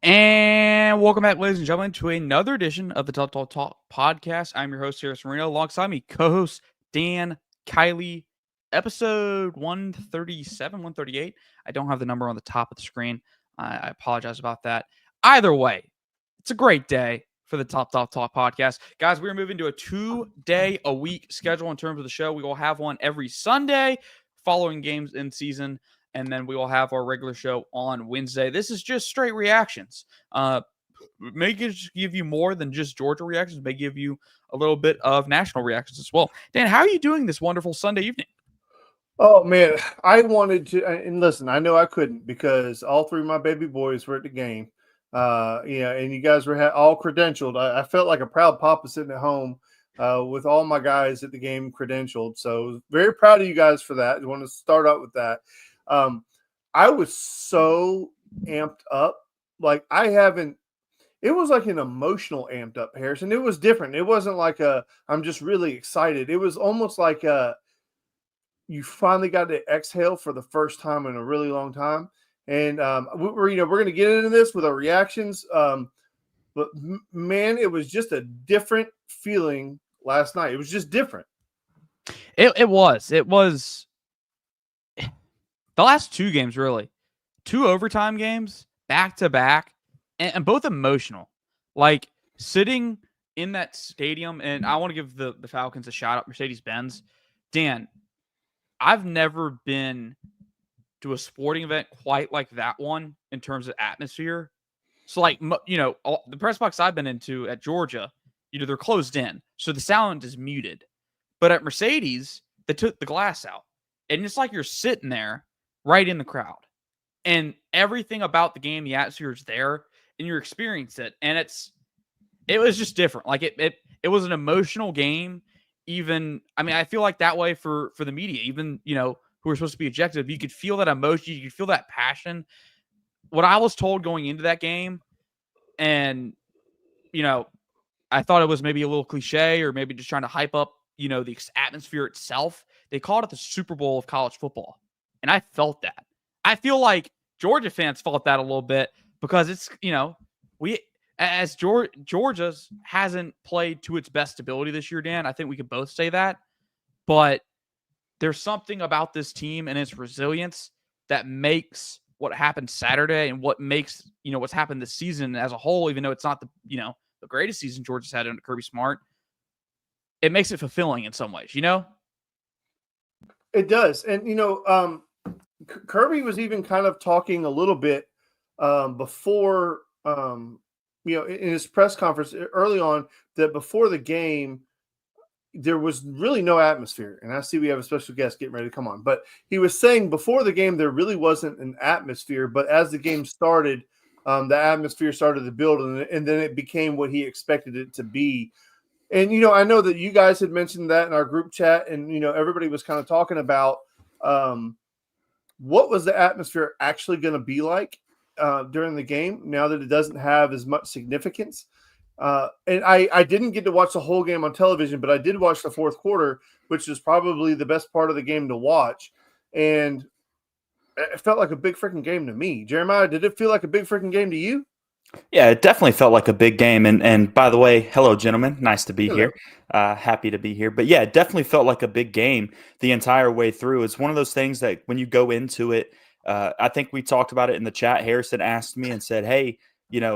And welcome back, ladies and gentlemen, to another edition of the Tough Talk podcast. I'm your host, Harrison Reno. Alongside me, co-host Dan Kiley, episode 137, 138. I don't have the number on the top of the screen. I apologize about that. Either way, it's a great day for the Top Talk podcast. Guys, we're moving to a 2-day-a-week schedule in terms of the show. We will have one every Sunday following games in season, and then we will have our regular show on Wednesday. This is just straight reactions. May give you more than just Georgia reactions. May give you a little bit of national reactions as well. Dan, how are you doing this wonderful Sunday evening? Oh man, I wanted to, and listen, I know I couldn't because all three of my baby boys were at the game. And you guys were all credentialed. I felt like a proud papa sitting at home with all my guys at the game credentialed. So very proud of you guys for that. I want to start out with that. I was so amped up. Like it was like an emotional amped up, Harrison. It was different. It wasn't like I'm just really excited. It was almost like you finally got to exhale for the first time in a really long time. And we're going to get into this with our reactions. But man, it was just a different feeling last night. It was just different. It was the last two games, really. Two overtime games back to back, and both emotional. Like sitting in that stadium, and I want to give the Falcons a shout out, Mercedes-Benz. Dan, I've never been to a sporting event quite like that one in terms of atmosphere. So, like, the press box I've been into at Georgia, they're closed in, so the sound is muted. But at Mercedes, they took the glass out, and it's like you're sitting there right in the crowd, and everything about the game, the atmosphere is there, and you experience it, and it was just different. Like it was an emotional game. Even, I mean, I feel like that way for the media, even, who are supposed to be objective, you could feel that emotion, you could feel that passion. What I was told going into that game, and, I thought it was maybe a little cliche or maybe just trying to hype up, the atmosphere itself. They called it the Super Bowl of college football. And I felt that. I feel like Georgia fans felt that a little bit because it's, Georgia's hasn't played to its best ability this year, Dan. I think we could both say that. But there's something about this team and its resilience that makes what happened Saturday and what makes, what's happened this season as a whole, even though it's not the greatest season Georgia's had under Kirby Smart, it makes it fulfilling in some ways, It does. And, Kirby was even kind of talking a little bit before, in his press conference early on, that before the game, there was really no atmosphere. And I see we have a special guest getting ready to come on. But he was saying before the game, there really wasn't an atmosphere. But as the game started, the atmosphere started to build, and then it became what he expected it to be. And, I know that you guys had mentioned that in our group chat, and, everybody was kind of talking about what was the atmosphere actually going to be like during the game now that it doesn't have as much significance. And I didn't get to watch the whole game on television, but I did watch the fourth quarter, which is probably the best part of the game to watch. And it felt like a big freaking game to me. Jeremiah, did it feel like a big freaking game to you? Yeah, it definitely felt like a big game. And by the way, hello, gentlemen. Nice to be here. Happy to be here. But yeah, it definitely felt like a big game the entire way through. It's one of those things that when you go into it, I think we talked about it in the chat. Harrison asked me and said, hey,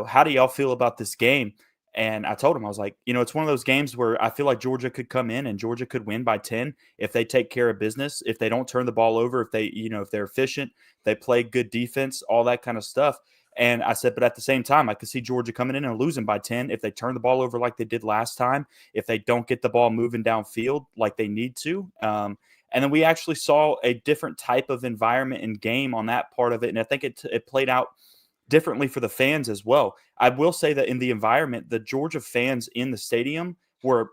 how do y'all feel about this game? And I told him, I was like, it's one of those games where I feel like Georgia could come in and Georgia could win by 10 if they take care of business, if they don't turn the ball over, if they, if they're efficient, they play good defense, all that kind of stuff. And I said, but at the same time, I could see Georgia coming in and losing by 10 if they turn the ball over like they did last time, if they don't get the ball moving downfield like they need to. And then we actually saw a different type of environment and game on that part of it. And I think it played out differently for the fans as well. I will say that in the environment, the Georgia fans in the stadium were,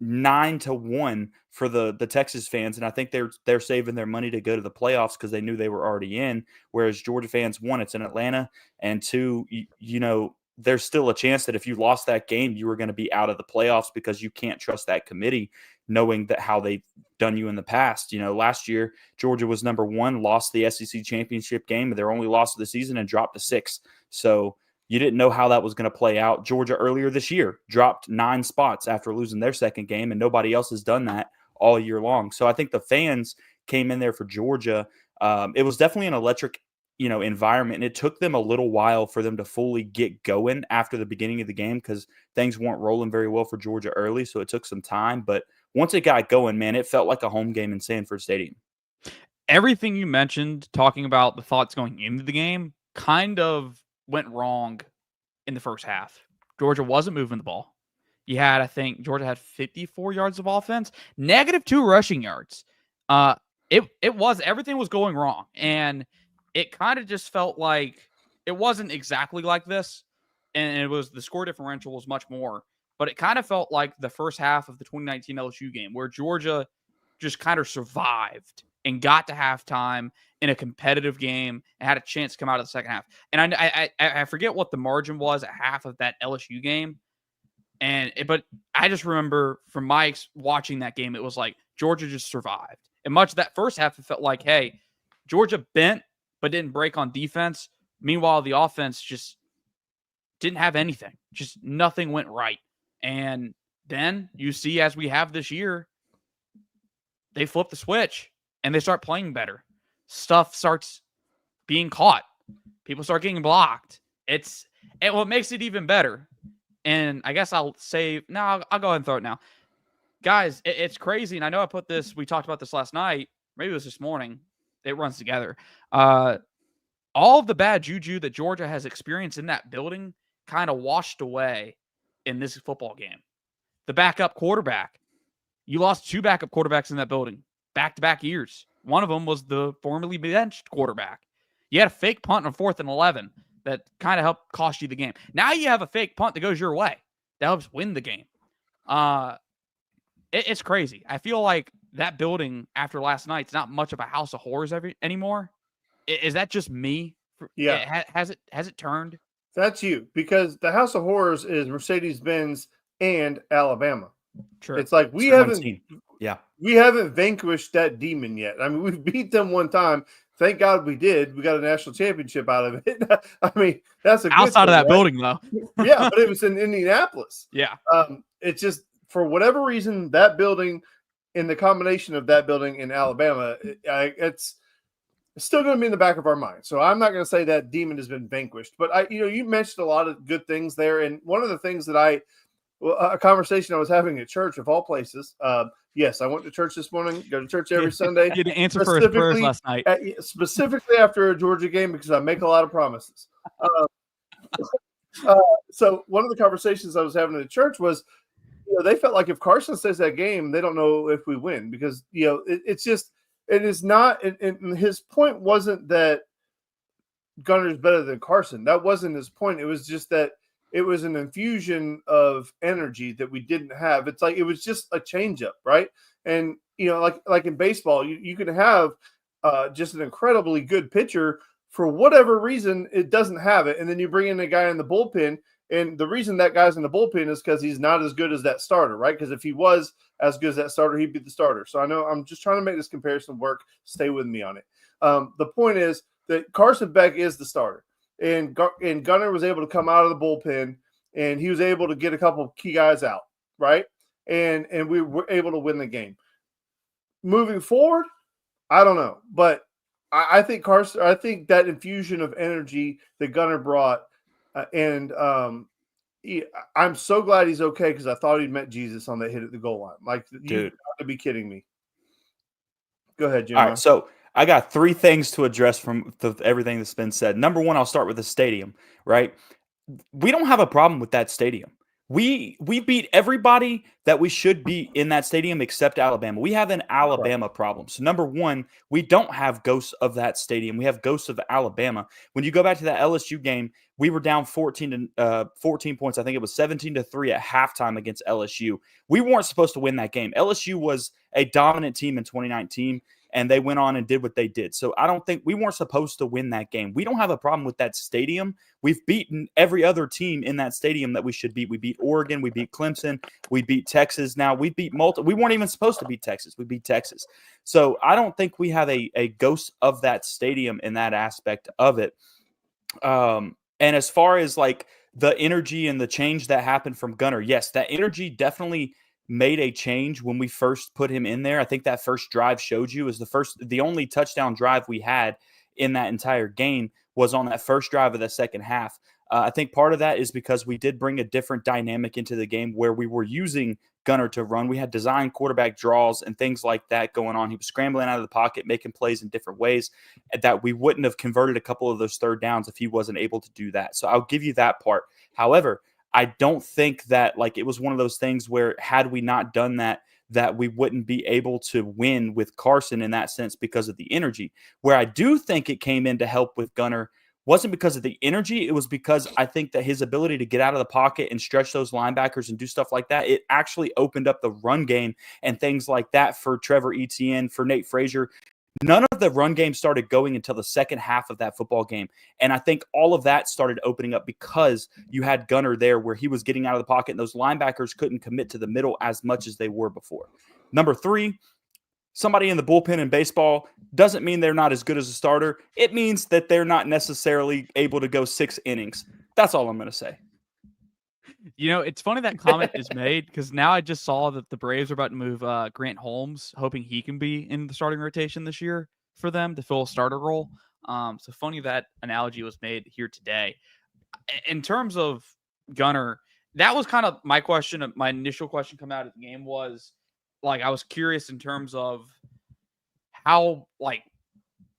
9-1 for the Texas fans. And I think they're saving their money to go to the playoffs because they knew they were already in. Whereas Georgia fans, one, it's in Atlanta, and two, there's still a chance that if you lost that game, you were going to be out of the playoffs because you can't trust that committee knowing that how they've done you in the past. Last year, Georgia was number one, lost the SEC championship game, their only loss of the season, and dropped to 6. So You didn't know how that was going to play out. Georgia earlier this year dropped 9 spots after losing their second game, and nobody else has done that all year long. So I think the fans came in there for Georgia. It was definitely an electric, environment, and it took them a little while for them to fully get going after the beginning of the game because things weren't rolling very well for Georgia early. So it took some time, but once it got going, man, it felt like a home game in Sanford Stadium. Everything you mentioned, talking about the thoughts going into the game, kind of went wrong in the first half. Georgia wasn't moving the ball. I think Georgia had 54 yards of offense, -2 rushing yards. Everything was going wrong, and it kind of just felt like it wasn't exactly like this, and the score differential was much more, but it kind of felt like the first half of the 2019 LSU game where Georgia just kind of survived and got to halftime in a competitive game and had a chance to come out of the second half. And I forget what the margin was at half of that LSU game, but I just remember from my watching that game, it was like Georgia just survived. And much of that first half, it felt like, hey, Georgia bent but didn't break on defense. Meanwhile, the offense just didn't have anything. Just nothing went right. And then you see, as we have this year, they flip the switch and they start playing better. Stuff starts being caught. People start getting blocked. What makes it even better. And I guess I'll go ahead and throw it now. Guys, it's crazy. And I know we talked about this last night. Maybe it was this morning. It runs together. All of the bad juju that Georgia has experienced in that building kind of washed away in this football game. The backup quarterback. You lost 2 backup quarterbacks in that building, back-to-back years. One of them was the formerly benched quarterback. You had a fake punt on 4th and 11 that kind of helped cost you the game. Now you have a fake punt that goes your way. That helps win the game. It's crazy. I feel like that building after last night's not much of a house of horrors anymore. Is that just me? Yeah. Has it turned? That's you, because the house of horrors is Mercedes-Benz and Alabama. True. It's like we haven't vanquished that demon yet. I mean, we've beat them one time. Thank God we did. We got a national championship out of it. I mean, that's a good outside thing, of that right? building, though. Yeah, but it was in Indianapolis. Yeah. It's just, for whatever reason, that building, in the combination of that building in Alabama, it's still going to be in the back of our mind. So I'm not going to say that demon has been vanquished. But you mentioned a lot of good things there, and one of the things that a conversation I was having at church, of all places. Yes, I went to church this morning. Go to church every Sunday. You didn't answer for his prayers last night. Specifically after a Georgia game, because I make a lot of promises. So one of the conversations I was having at church was, they felt like if Carson says that game, they don't know if we win, because it's just, it is not. And his point wasn't that Gunner's better than Carson. That wasn't his point. It was just that it was an infusion of energy that we didn't have. It's like it was just a changeup, right? And like in baseball, you can have just an incredibly good pitcher. For whatever reason, it doesn't have it, and then you bring in a guy in the bullpen, and the reason that guy's in the bullpen is because he's not as good as that starter, right? Because if he was as good as that starter, he'd be the starter. So I know I'm just trying to make this comparison work. Stay with me on it. The point is that Carson Beck is the starter. And Gunner was able to come out of the bullpen, and he was able to get a couple of key guys out, right? And we were able to win the game. Moving forward, I don't know, but I think that infusion of energy that Gunner brought, I'm so glad he's okay, because I thought he'd met Jesus on that hit at the goal line. Like, you got to be kidding me. Go ahead, Jim. All right, so I got 3 things to address from everything that's been said. Number one, I'll start with the stadium, right? We don't have a problem with that stadium. We beat everybody that we should beat in that stadium except Alabama. We have an Alabama problem. So number one, we don't have ghosts of that stadium. We have ghosts of Alabama. When you go back to that LSU game, we were down 14 points. I think it was 17-3 at halftime against LSU. We weren't supposed to win that game. LSU was a dominant team in 2019. And they went on and did what they did. So I don't think we weren't supposed to win that game. We don't have a problem with that stadium. We've beaten every other team in that stadium that we should beat. We beat Oregon. We beat Clemson. We beat Texas. Now we beat We weren't even supposed to beat Texas. We beat Texas. So I don't think we have a ghost of that stadium in that aspect of it. And as far as like the energy and the change that happened from Gunner, yes, that energy definitely made a change when we first put him in there. I think that first drive showed you is the only touchdown drive we had in that entire game was on that first drive of the second half. I think part of that is because we did bring a different dynamic into the game where we were using Gunner to run. We had designed quarterback draws and things like that going on. He was scrambling out of the pocket, making plays in different ways that we wouldn't have converted a couple of those third downs if he wasn't able to do that. So I'll give you that part. However, I don't think that like it was one of those things where had we not done that, that we wouldn't be able to win with Carson in that sense because of the energy. Where I do think it came in to help with Gunner wasn't because of the energy. It was because I think that his ability to get out of the pocket and stretch those linebackers and do stuff like that, it actually opened up the run game and things like that for Trevor Etienne, for Nate Frazier. None of the run game started going until the second half of that football game. And I think all of that started opening up because you had Gunner there where he was getting out of the pocket and those linebackers couldn't commit to the middle as much as they were before. Number 3, somebody in the bullpen in baseball doesn't mean they're not as good as a starter. It means that they're not necessarily able to go 6 innings. That's all I'm going to say. You know, it's funny that comment is made because now I just saw that the Braves are about to move Grant Holmes, hoping he can be in the starting rotation this year for them to fill a starter role. So funny that analogy was made here today. In terms of Gunner, that was kind of my question. My initial question coming out of the game was, like, I was curious in terms of how, like,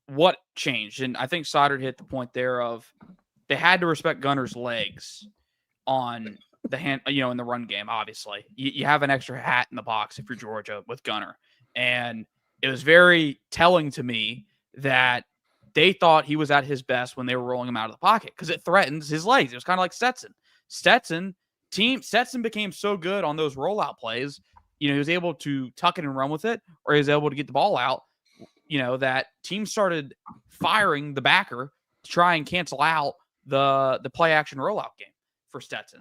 what changed. And I think Stoddard hit the point there of they had to respect Gunner's legs on the hand, in the run game. Obviously, you have an extra hat in the box if you're Georgia with Gunner, and it was very telling to me that they thought he was at his best when they were rolling him out of the pocket because it threatens his legs. It was kind of like Stetson. Stetson became so good on those rollout plays. He was able to tuck it and run with it, or he was able to get the ball out. That teams started firing the backer to try and cancel out the play action rollout game for Stetson.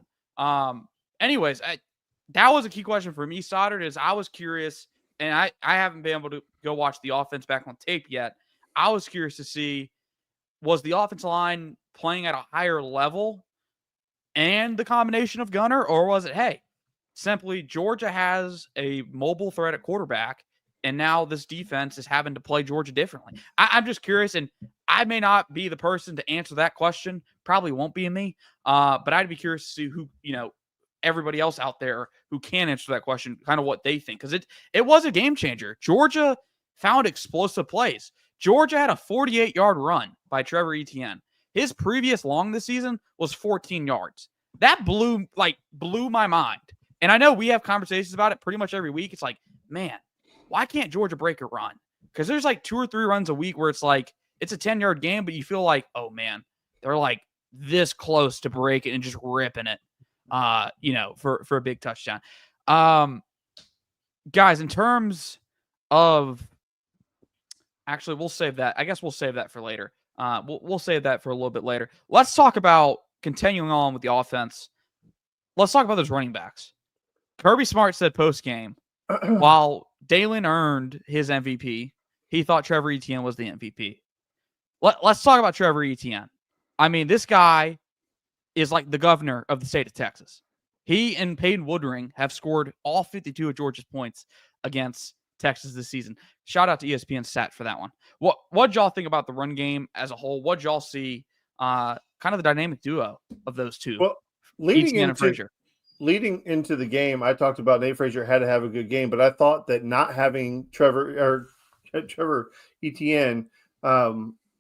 Anyways, that was a key question for me, Stoddard, is I was curious, and I haven't been able to go watch the offense back on tape yet. I was curious to see, was the offensive line playing at a higher level and the combination of Gunner, or was it, hey, simply Georgia has a mobile threat at quarterback, and now this defense is having to play Georgia differently? I'm just curious, and I may not be the person to answer that question. Probably won't be me. But I'd be curious to see who, everybody else out there who can answer that question, kind of what they think. Because it was a game changer. Georgia found explosive plays. Georgia had a 48-yard run by Trevor Etienne. His previous long this season was 14 yards. That blew my mind. And I know we have conversations about it pretty much every week. It's like, man, why can't Georgia break a run? Because there's like 2 or 3 runs a week where it's like, it's a 10-yard game, but you feel like, oh, man, they're like this close to break it and just ripping it, for a big touchdown. Guys, in terms of – actually, we'll save that. I guess we'll save that for later. We'll save that for a little bit later. Let's talk about continuing on with the offense. Let's talk about those running backs. Kirby Smart said post-game, while Dalen earned his MVP, he thought Trevor Etienne was the MVP. Let's talk about Trevor Etienne. I mean, this guy is like the governor of the state of Texas. He and Peyton Woodring have scored all 52 of Georgia's points against Texas this season. Shout out to ESPN Stat for that one. What'd y'all think about the run game as a whole? What'd y'all see? Kind of the dynamic duo of those two. Well, leading into the game, I talked about Nate Frazier had to have a good game, but I thought that not having Trevor Etienne,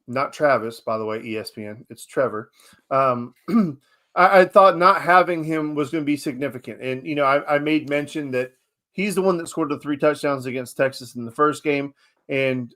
not Travis, by the way, ESPN, it's Trevor. I thought not having him was going to be significant. And, I made mention that he's the one that scored the 3 touchdowns against Texas in the first game. And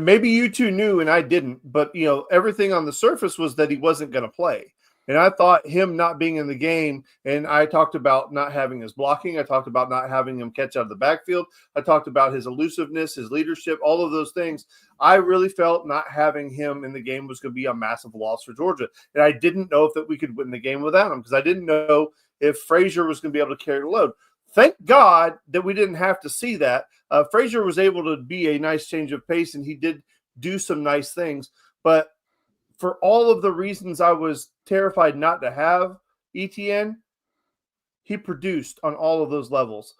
maybe you two knew and I didn't, but, everything on the surface was that he wasn't going to play. And I thought him not being in the game, and I talked about not having his blocking. I talked about not having him catch out of the backfield. I talked about his elusiveness, his leadership, all of those things. I really felt not having him in the game was going to be a massive loss for Georgia. And I didn't know if we could win the game without him because I didn't know if Frazier was going to be able to carry the load. Thank God that we didn't have to see that. Frazier was able to be a nice change of pace, and he did do some nice things. But for all of the reasons I was terrified not to have Etienne, he produced on all of those levels.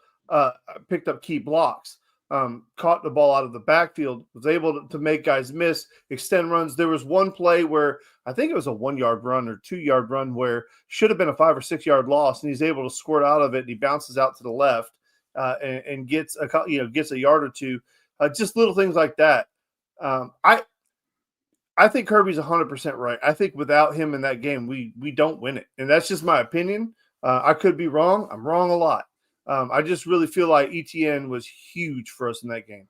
Picked up key blocks, caught the ball out of the backfield, was able to make guys miss, extend runs. There was one play where I think it was a 1-yard run or 2-yard run where should have been a 5 or 6 yard loss, and he's able to squirt out of it. And he bounces out to the left and gets a yard or two. Just little things like that. I think Kirby's 100% right. I think without him in that game, we don't win it, and that's just my opinion. I could be wrong. I'm wrong a lot. I just really feel like Etienne was huge for us in that game.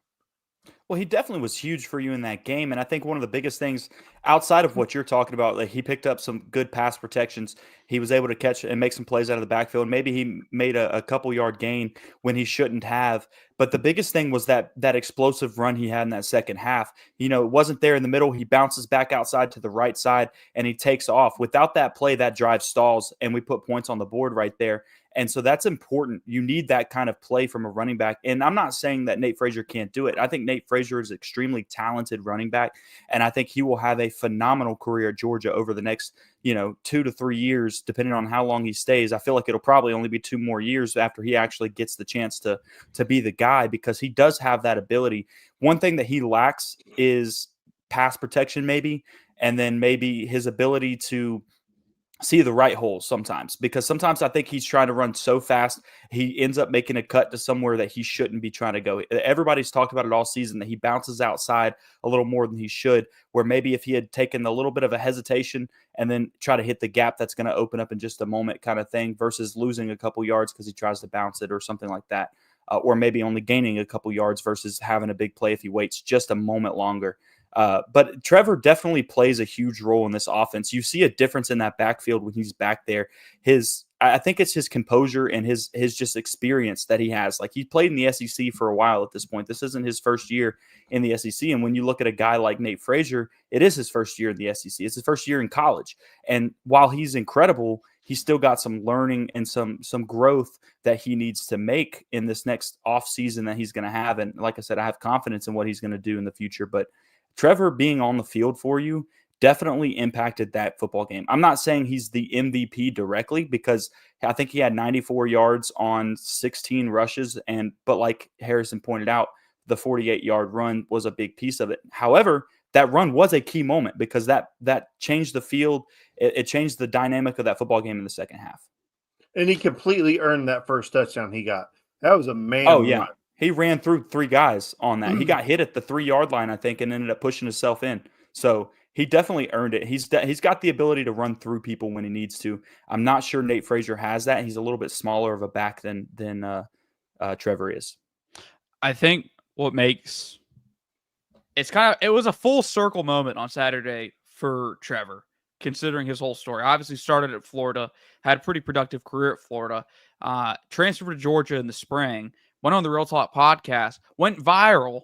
Well, he definitely was huge for you in that game. And I think one of the biggest things outside of what you're talking about, like he picked up some good pass protections. He was able to catch and make some plays out of the backfield. Maybe he made a couple yard gain when he shouldn't have. But the biggest thing was that explosive run he had in that second half. It wasn't there in the middle. He bounces back outside to the right side and he takes off. Without that play, that drive stalls and we put points on the board right there. And so that's important. You need that kind of play from a running back. And I'm not saying that Nate Frazier can't do it. I think Nate Frazier is an extremely talented running back. And I think he will have a phenomenal career at Georgia over the next, 2 to 3 years, depending on how long he stays. I feel like it'll probably only be 2 more years after he actually gets the chance to be the guy, because he does have that ability. One thing that he lacks is pass protection, maybe, and then maybe his ability to see the right holes sometimes, because sometimes I think he's trying to run so fast he ends up making a cut to somewhere that he shouldn't be trying to go. Everybody's talked about it all season, that he bounces outside a little more than he should, where maybe if he had taken a little bit of a hesitation and then try to hit the gap that's going to open up in just a moment kind of thing, versus losing a couple yards because he tries to bounce it or something like that, or maybe only gaining a couple yards versus having a big play if he waits just a moment longer. But Trevor definitely plays a huge role in this offense. You see a difference in that backfield when he's back there. I think it's his composure and his just experience that he has. Like, he played in the SEC for a while at this point. This isn't his first year in the SEC. And when you look at a guy like Nate Frazier, it is his first year in the SEC. It's his first year in college. And while he's incredible, he's still got some learning and some growth that he needs to make in this next offseason that he's going to have. And like I said, I have confidence in what he's going to do in the future. But Trevor being on the field for you definitely impacted that football game. I'm not saying he's the MVP directly, because I think he had 94 yards on 16 rushes. But like Harrison pointed out, the 48-yard run was a big piece of it. However, that run was a key moment, because that changed the field. It changed the dynamic of that football game in the second half. And he completely earned that first touchdown he got. That was a man. Oh, yeah. Run. He ran through 3 guys on that. He got hit at the 3-yard line, I think, and ended up pushing himself in. So he definitely earned it. He's got the ability to run through people when he needs to. I'm not sure Nate Frazier has that. He's a little bit smaller of a back than Trevor is. I think what makes it was a full circle moment on Saturday for Trevor, considering his whole story. Obviously started at Florida, had a pretty productive career at Florida, transferred to Georgia in the spring, went on the Real Talk podcast, went viral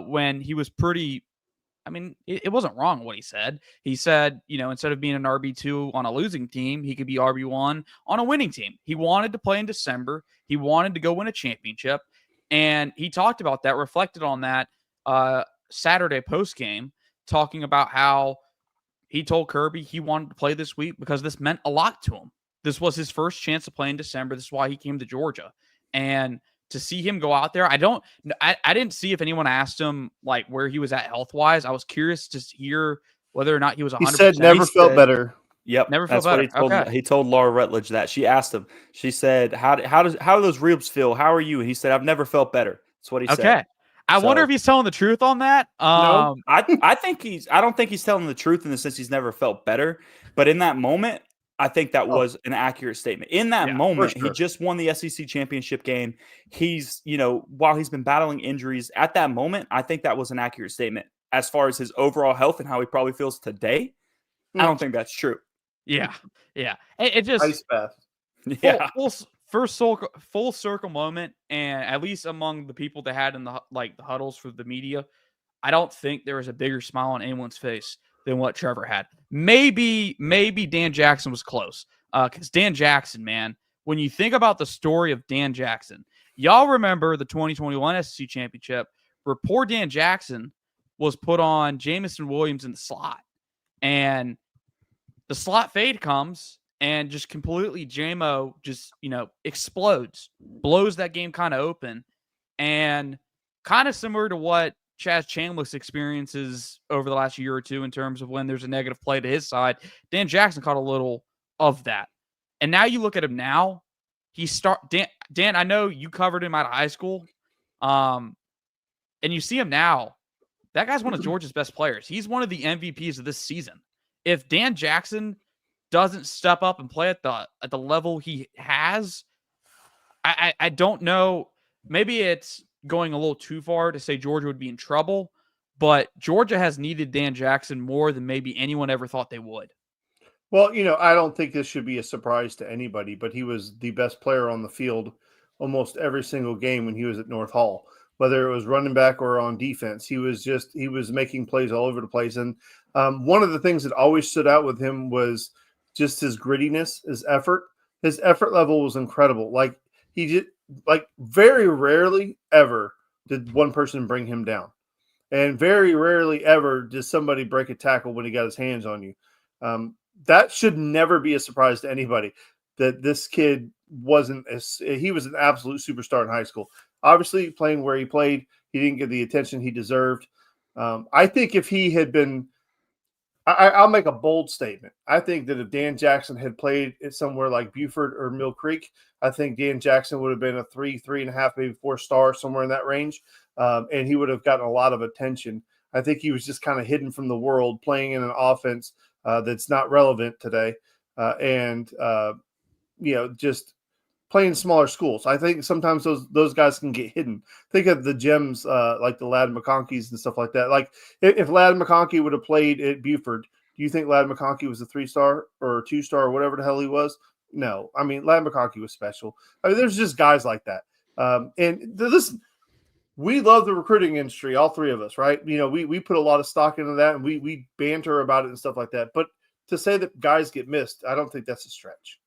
when he was it wasn't wrong what he said. He said, instead of being an RB2 on a losing team, he could be RB1 on a winning team. He wanted to play in December. He wanted to go win a championship. And he talked about that, reflected on that Saturday post-game, talking about how he told Kirby he wanted to play this week because this meant a lot to him. This was his first chance to play in December. This is why he came to Georgia. And to see him go out there, I didn't see if anyone asked him like where he was at health-wise. I was curious to hear whether or not he was 100%. He said never felt better. Yep, never felt better. He told Laura Rutledge that. She asked him. She said, "How do those ribs feel? How are you?" And he said, "I've never felt better." That's what he said. Okay. I wonder if he's telling the truth on that. No, I don't think he's telling the truth in the sense he's never felt better. But in that moment, I think that was an accurate statement. In that moment, he just won the SEC championship game. He's, while he's been battling injuries at that moment, I think that was an accurate statement. As far as his overall health and how he probably feels today, I don't think that's true. Yeah. Yeah. It just ice bath. Yeah. Full circle moment, and at least among the people that had in the huddles for the media, I don't think there was a bigger smile on anyone's face than what Trevor had. Maybe Dan Jackson was close, because Dan Jackson, man, when you think about the story of Dan Jackson, y'all remember the 2021 SEC championship where poor Dan Jackson was put on Jamison Williams in the slot, And the slot fade comes and just completely JMO just, explodes, blows that game kind of open. And kind of similar to what Chaz Chambliss experiences over the last year or two in terms of when there's a negative play to his side, Dan Jackson caught a little of that. And now you look at him now, Dan, I know you covered him out of high school. And you see him now. That guy's one of Georgia's best players. He's one of the MVPs of this season. If Dan Jackson doesn't step up and play at the level he has, I don't know. Maybe it's going a little too far to say Georgia would be in trouble, but Georgia has needed Dan Jackson more than maybe anyone ever thought they would. Well, I don't think this should be a surprise to anybody, but he was the best player on the field almost every single game when he was at North Hall, whether it was running back or on defense. He was making plays all over the place. And one of the things that always stood out with him was just his grittiness, his effort. His effort level was incredible. Like, he did, like, very rarely ever did one person bring him down. And very rarely ever did somebody break a tackle when he got his hands on you. That should never be a surprise to anybody that this kid he was an absolute superstar in high school. Obviously, playing where he played, he didn't get the attention he deserved. I think if he had been, I'll make a bold statement. I think that if Dan Jackson had played at somewhere like Buford or Mill Creek, I think Dan Jackson would have been a 3.5, maybe 4 star, somewhere in that range. And he would have gotten a lot of attention. I think he was just kind of hidden from the world, playing in an offense that's not relevant today. Just playing smaller schools. I think sometimes those guys can get hidden. Think of the gems like the Ladd McConkeys and stuff like that. Like, if Ladd McConkey would have played at Buford, do you think Ladd McConkey was a 3-star or a 2-star or whatever the hell he was? No. I mean, Ladd McConkey was special. I mean, there's just guys like that. We love the recruiting industry, all three of us, right? We put a lot of stock into that, and we banter about it and stuff like that. But to say that guys get missed, I don't think that's a stretch.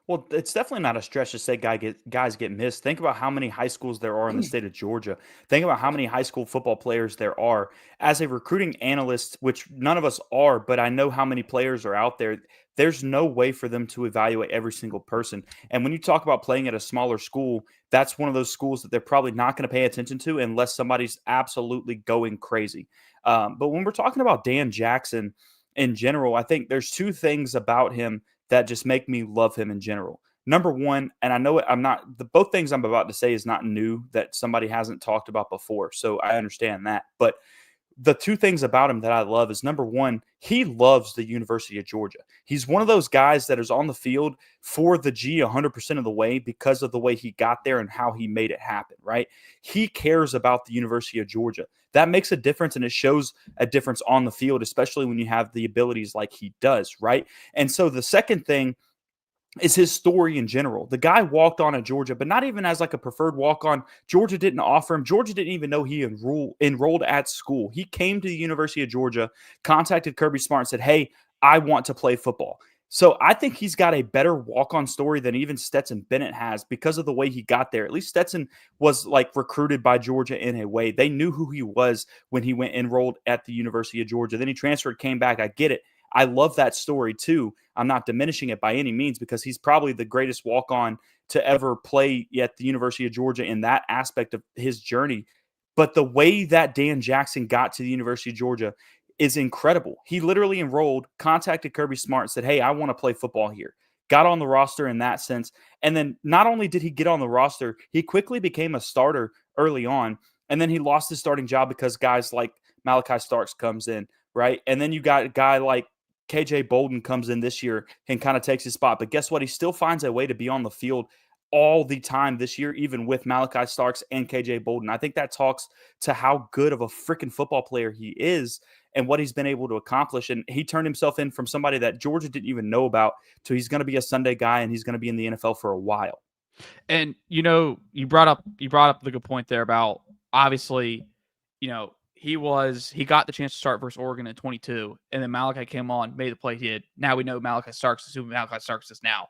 Well, it's definitely not a stretch to say guys get missed. Think about how many high schools there are in the state of Georgia. Think about how many high school football players there are. As a recruiting analyst, which none of us are, but I know how many players are out there, there's no way for them to evaluate every single person. And when you talk about playing at a smaller school, that's one of those schools that they're probably not going to pay attention to unless somebody's absolutely going crazy. But when we're talking about Dan Jackson in general, I think there's two things about him that just make me love him in general. Number one, and I know both things I'm about to say is not new that somebody hasn't talked about before, so I understand that. But the two things about him that I love is, number one, he loves the University of Georgia. He's one of those guys that is on the field for the G 100% of the way because of the way he got there and how he made it happen, right? He cares about the University of Georgia. That makes a difference, and it shows a difference on the field, especially when you have the abilities like he does, right? And so the second thing is his story in general. The guy walked on at Georgia, but not even as like a preferred walk-on. Georgia didn't offer him. Georgia didn't even know he enrolled at school. He came to the University of Georgia, contacted Kirby Smart and said, hey, I want to play football. So I think he's got a better walk-on story than even Stetson Bennett has because of the way he got there. At least Stetson was like recruited by Georgia in a way. They knew who he was when he went enrolled at the University of Georgia. Then he transferred, came back. I get it. I love that story too. I'm not diminishing it by any means because he's probably the greatest walk-on to ever play at the University of Georgia in that aspect of his journey. But the way that Dan Jackson got to the University of Georgia is incredible. He literally enrolled, contacted Kirby Smart, and said, hey, I want to play football here. Got on the roster in that sense. And then not only did he get on the roster, he quickly became a starter early on. And then he lost his starting job because guys like Malachi Starks comes in, right? And then you got a guy like KJ Bolden comes in this year and kind of takes his spot. But guess what? He still finds a way to be on the field all the time this year, even with Malachi Starks and KJ Bolden. I think that talks to how good of a freaking football player he is and what he's been able to accomplish. And he turned himself in from somebody that Georgia didn't even know about to he's going to be a Sunday guy and he's going to be in the NFL for a while. And, you brought up the good point there about obviously, he got the chance to start versus Oregon at 22, and then Malachi came on, made the play he did. Now we know Malachi Starks is who Malachi Starks is now.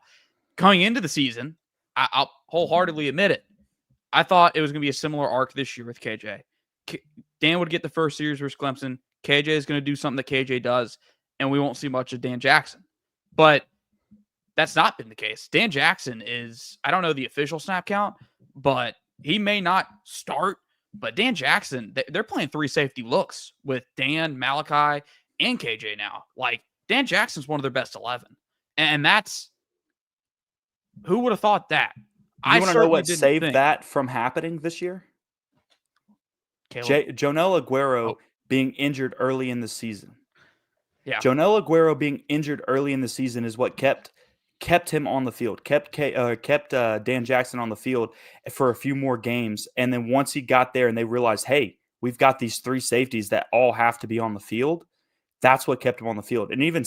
Coming into the season, I'll wholeheartedly admit it. I thought it was going to be a similar arc this year with KJ. Dan would get the first series versus Clemson. KJ is going to do something that KJ does. and we won't see much of Dan Jackson. But that's not been the case. Dan Jackson is, I don't know the official snap count, but he may not start. But Dan Jackson, they're playing 3 safety looks with Dan, Malachi, and KJ now. Like, Dan Jackson's one of their best 11. And that's, who would have thought that? You want to know what saved that from happening this year? Jonel Aguero being injured early in the season. Yeah. Jonel Aguero being injured early in the season is what kept him on the field, kept Dan Jackson on the field for a few more games. And then once he got there and they realized, hey, we've got these 3 safeties that all have to be on the field, that's what kept him on the field. And even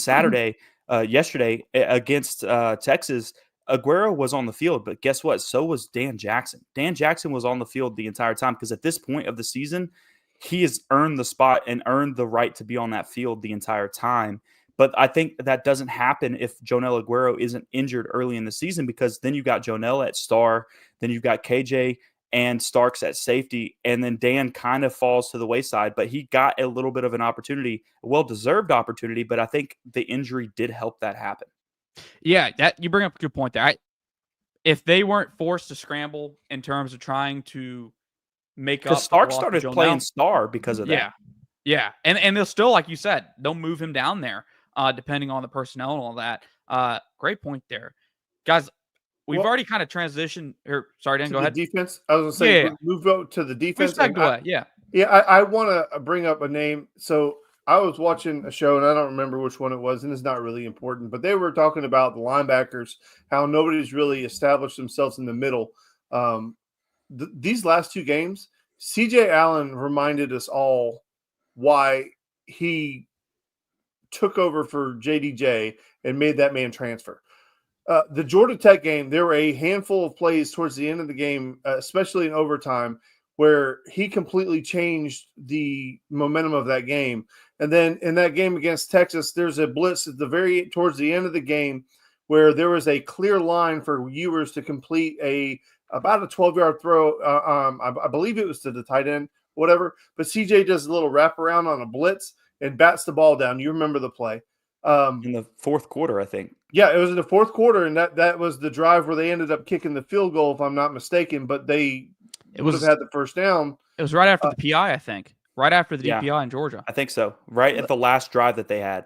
yesterday against Texas, Aguero was on the field, but guess what? So was Dan Jackson. Dan Jackson was on the field the entire time because at this point of the season, he has earned the spot and earned the right to be on that field the entire time. But I think that doesn't happen if Jonel Aguero isn't injured early in the season, because then you've got Jonel at star, then you've got KJ and Starks at safety, and then Dan kind of falls to the wayside. But he got a little bit of an opportunity, a well-deserved opportunity, but I think the injury did help that happen. Yeah, that you bring up a good point there. If they weren't forced to scramble in terms of trying to make up, Stark started playing star because of that. Yeah, and they'll still, like you said, they'll move him down there depending on the personnel and all that. Great point there, guys. We've already kind of transitioned. Sorry, Dan, go ahead. Defense. I was going to say, move out to the defense. I want to bring up a name. So I was watching a show, and I don't remember which one it was, and it's not really important, but they were talking about the linebackers, how nobody's really established themselves in the middle. These last 2 games, C.J. Allen reminded us all why he took over for JDJ and made that man transfer. The Georgia Tech game, there were a handful of plays towards the end of the game, especially in overtime, where he completely changed the momentum of that game. And then in that game against Texas, there's a blitz at towards the end of the game where there was a clear line for Ewers to complete about a 12-yard throw. I believe it was to the tight end, whatever. But CJ does a little wraparound on a blitz and bats the ball down. You remember the play. In the 4th quarter, I think. Yeah, it was in the 4th quarter, and that was the drive where they ended up kicking the field goal, if I'm not mistaken. But they would have had the first down. It was right after the PI, I think. Right after the DPI in Georgia. I think so. Right at the last drive that they had.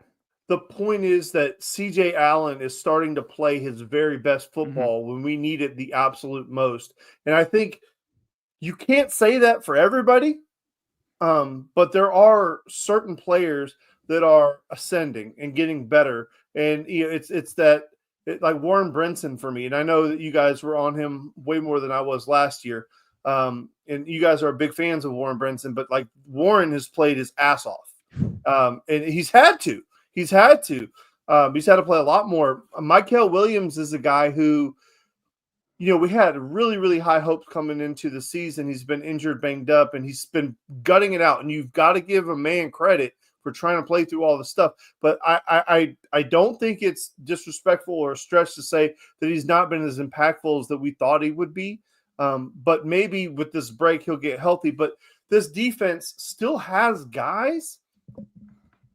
The point is that C.J. Allen is starting to play his very best football when we need it the absolute most. And I think you can't say that for everybody, but there are certain players that are ascending and getting better. And it's that like Warren Brinson for me. And I know that you guys were on him way more than I was last year. And you guys are big fans of Warren Brinson, but like Warren has played his ass off. And he's had to. He's had to play a lot more. Michael Williams is a guy who, we had really, really high hopes coming into the season. He's been injured, banged up, and he's been gutting it out. And you've got to give a man credit for trying to play through all the stuff. But I don't think it's disrespectful or a stretch to say that he's not been as impactful as that we thought he would be. But maybe with this break, he'll get healthy. But this defense still has guys.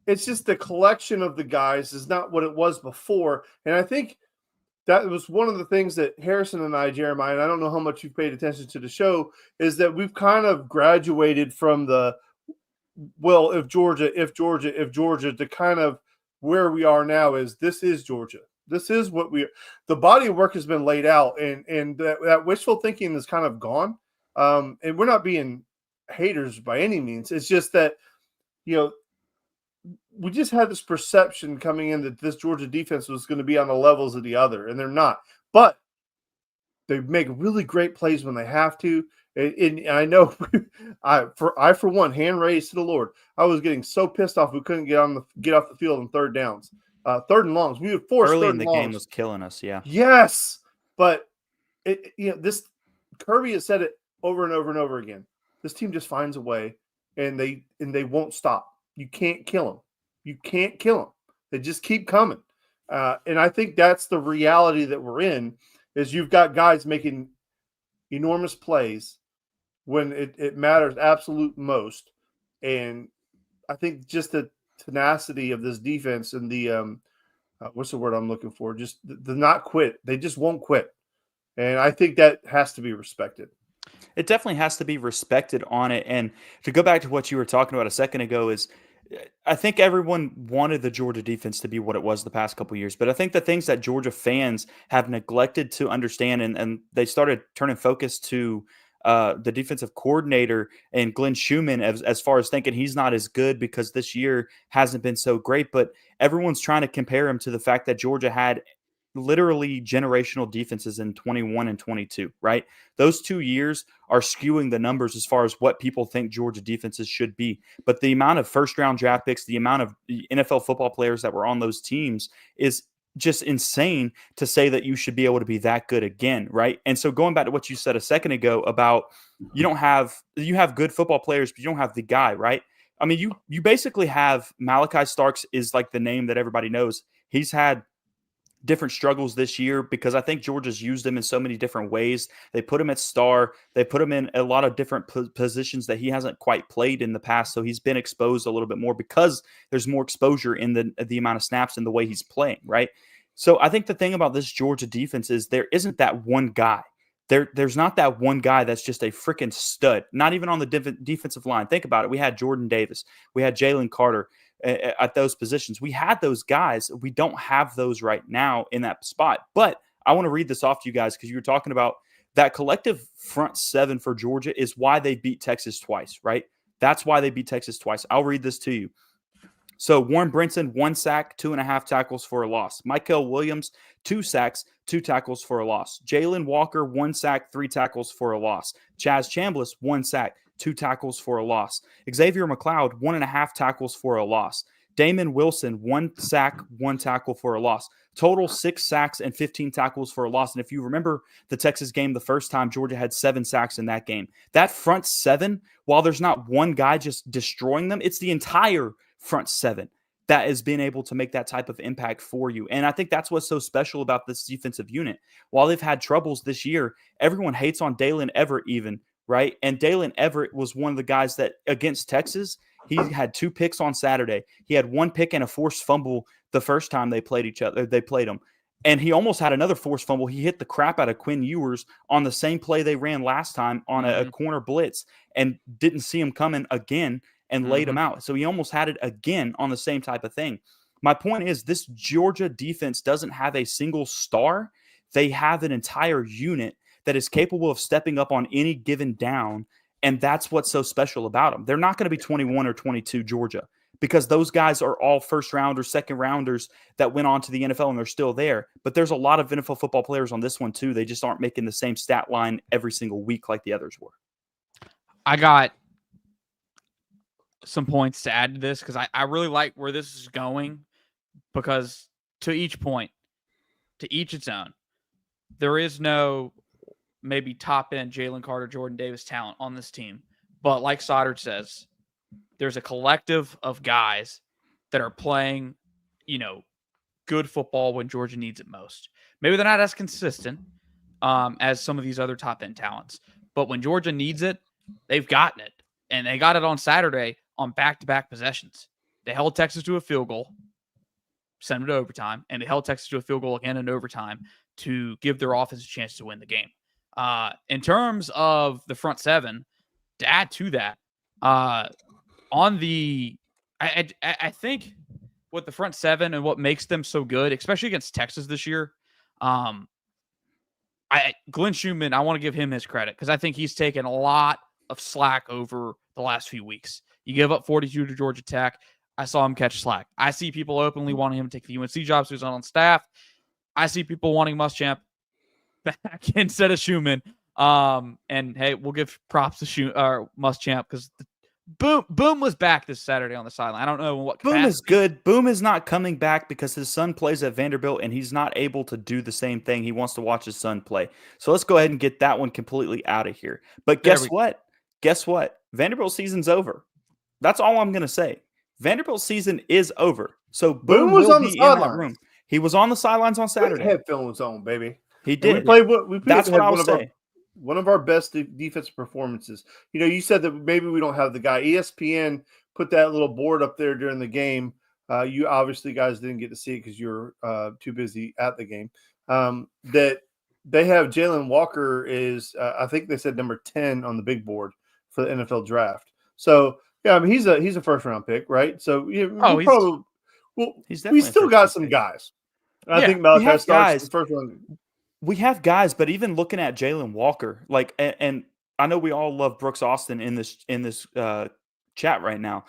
It's just the collection of the guys is not what it was before. And I think that was one of the things that Harrison and I, Jeremiah, and I don't know how much you've paid attention to the show, is that we've kind of graduated from the, well, if Georgia, to kind of where we are now is this is Georgia. This is what the body of work has been laid out, and that wishful thinking is kind of gone. And we're not being haters by any means. It's just that, we just had this perception coming in that this Georgia defense was going to be on the levels of the other, and they're not. But they make really great plays when they have to. And I know I for one, hand raised to the Lord. I was getting so pissed off we couldn't get off the field on 3rd downs. 3rd and longs. We would force early third in the and longs. Game was killing us. Yeah. Yes, but this Kirby has said it over and over and over again. This team just finds a way, and they won't stop. You can't kill them. You can't kill them. They just keep coming. And I think that's the reality that we're in. Is you've got guys making enormous plays when it matters absolute most, and I think just to tenacity of this defense and the what's the word I'm looking for? Just the not quit. They just won't quit. And I think that has to be respected. It definitely has to be respected on it. And to go back to what you were talking about a second ago is I think everyone wanted the Georgia defense to be what it was the past couple of years. But I think the things that Georgia fans have neglected to understand, and they started turning focus to the defensive coordinator and Glenn Schumann as far as thinking he's not as good because this year hasn't been so great. But everyone's trying to compare him to the fact that Georgia had literally generational defenses in 21 and 22, right? Those 2 years are skewing the numbers as far as what people think Georgia defenses should be. But the amount of first-round draft picks, the amount of NFL football players that were on those teams is just insane to say that you should be able to be that good again, right? And so going back to what you said a second ago about you have good football players, but you don't have the guy, right? I mean, you basically have Malachi Starks is like the name that everybody knows. He's had different struggles this year because I think Georgia's used him in so many different ways. They put him at star. They put him in a lot of different positions that he hasn't quite played in the past. So he's been exposed a little bit more because there's more exposure in the amount of snaps and the way he's playing, right? So I think the thing about this Georgia defense is there isn't that one guy. There's not that one guy that's just a freaking stud, not even on the defensive line. Think about it. We had Jordan Davis. We had Jalen Carter at those positions. We had those guys. We don't have those right now in that spot. But I want to read this off to you guys because you were talking about that collective front seven for Georgia is why they beat Texas twice, right? That's why they beat Texas twice. I'll read this to you. So Warren Brinson, 1 sack, 2.5 tackles for a loss. Michael Williams, 2 sacks, 2 tackles for a loss. Jalen Walker, 1 sack, 3 tackles for a loss. Chaz Chambliss, 1 sack, 2 tackles for a loss. Xavier McLeod, 1.5 tackles for a loss. Damon Wilson, 1 sack, 1 tackle for a loss. Total 6 sacks and 15 tackles for a loss. And if you remember the Texas game the first time, Georgia had 7 sacks in that game. That front seven, while there's not one guy just destroying them, it's the entire front seven that is being able to make that type of impact for you. And I think that's what's so special about this defensive unit. While they've had troubles this year, everyone hates on Dalen Everett even, right? And Dalen Everett was one of the guys that against Texas, he had 2 picks on Saturday. He had 1 pick and a forced fumble the first time they played him. And he almost had another forced fumble. He hit the crap out of Quinn Ewers on the same play they ran last time on a corner blitz and didn't see him coming again and laid him out. So he almost had it again on the same type of thing. My point is this Georgia defense doesn't have a single star. They have an entire unit that is capable of stepping up on any given down, and that's what's so special about them. They're not going to be 21 or 22 Georgia because those guys are all first-rounders, second-rounders that went on to the NFL and they're still there. But there's a lot of NFL football players on this one too. They just aren't making the same stat line every single week like the others were. I got some points to add to this because I really like where this is going because to each point, to each its own, there is no maybe top-end Jalen Carter, Jordan Davis talent on this team. But like Soddard says, there's a collective of guys that are playing, good football when Georgia needs it most. Maybe they're not as consistent as some of these other top-end talents. But when Georgia needs it, they've gotten it. And they got it on Saturday on back-to-back possessions. They held Texas to a field goal, sent it to overtime, and they held Texas to a field goal again in overtime to give their offense a chance to win the game. In terms of the front seven, to add to that, I think what the front seven and what makes them so good, especially against Texas this year, Glenn Schumann, I want to give him his credit because I think he's taken a lot of slack over the last few weeks. You give up 42 to Georgia Tech. I saw him catch slack. I see people openly wanting him to take the UNC job so he's not on staff. I see people wanting Muschamp back instead of Schumann. And hey, we'll give props to Muschamp because Boom was back this Saturday on the sideline. I don't know what capacity. Boom is good. Boom is not coming back because his son plays at Vanderbilt and he's not able to do the same thing. He wants to watch his son play. So let's go ahead and get that one completely out of here. But guess what? Guess what? Vanderbilt season's over. That's all I'm going to say. Vanderbilt season is over. So Boom was on the sidelines. He was on the sidelines on Saturday. Headphones on, baby. He did. That's what I was saying. One of our best defensive performances. You said that maybe we don't have the guy. ESPN put that little board up there during the game. You obviously guys didn't get to see it because you were too busy at the game. That they have Jalen Walker is, I think they said number 10 on the big board for the NFL draft. So yeah, I mean he's a first round pick, right? So yeah, we still got some guys. I think Malachi starts the first one. We have guys, but even looking at Jalen Walker, like, and I know we all love Brooks Austin in this chat right now.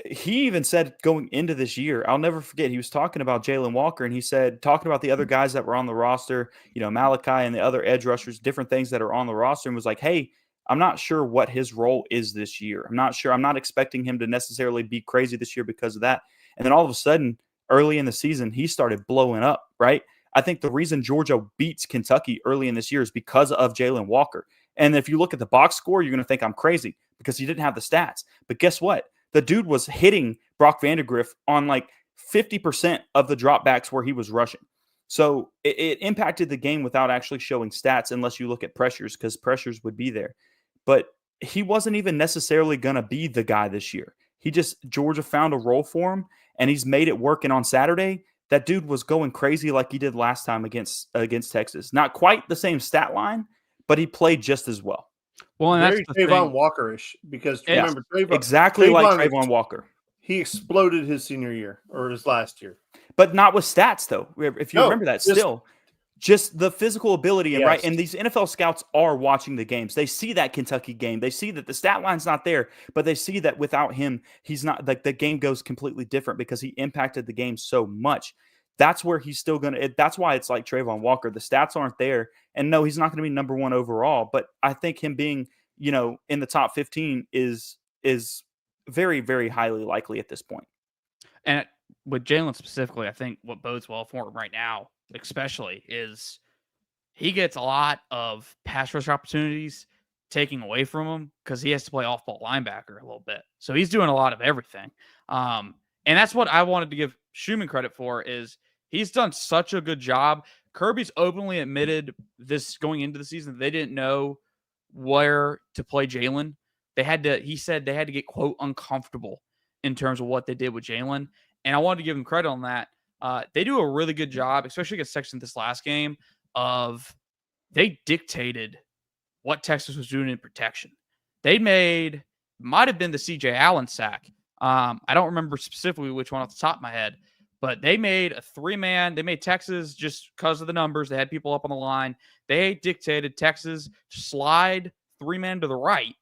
He even said going into this year, I'll never forget, he was talking about Jalen Walker, and he said, talking about the other guys that were on the roster, Malachi and the other edge rushers, different things that are on the roster, and was like, hey, I'm not sure what his role is this year. I'm not sure. I'm not expecting him to necessarily be crazy this year because of that. And then all of a sudden, early in the season, he started blowing up, right? I think the reason Georgia beats Kentucky early in this year is because of Jalen Walker. And if you look at the box score, you're going to think I'm crazy because he didn't have the stats. But guess what? The dude was hitting Brock Vandagriff on like 50% of the dropbacks where he was rushing. So it impacted the game without actually showing stats unless you look at pressures, because pressures would be there. But he wasn't even necessarily going to be the guy this year. Georgia found a role for him, and he's made it work. And on Saturday, that dude was going crazy like he did last time against Texas. Not quite the same stat line, but he played just as well. Well, and very Trayvon Walker-ish, because remember, exactly like Trayvon Walker. He exploded his senior year or his last year. But not with stats, though. If you remember that, just the physical ability. And right, and these NFL scouts are watching the games. They see that Kentucky game. They see that the stat line's not there, but they see that without him, he's not, like, the game goes completely different because he impacted the game so much. That's where he's still going to – that's why it's like Trayvon Walker. The stats aren't there. And no, he's not going to be number one overall. But I think him being, in the top 15 is very, very highly likely at this point. And with Jalen specifically, I think what bodes well for him right now, especially, is he gets a lot of pass rush opportunities taking away from him because he has to play off-ball linebacker a little bit. So he's doing a lot of everything. And that's what I wanted to give Schumann credit for, is he's done such a good job. Kirby's openly admitted this going into the season. They didn't know where to play Jalen. He said they had to get, quote, uncomfortable in terms of what they did with Jalen. And I wanted to give him credit on that. They do a really good job, especially against Texas in this last game, of they dictated what Texas was doing in protection. They might have been the CJ Allen sack. I don't remember specifically which one off the top of my head, but they made a 3-man. They made Texas, just because of the numbers. They had people up on the line. They dictated Texas to slide 3-man to the right,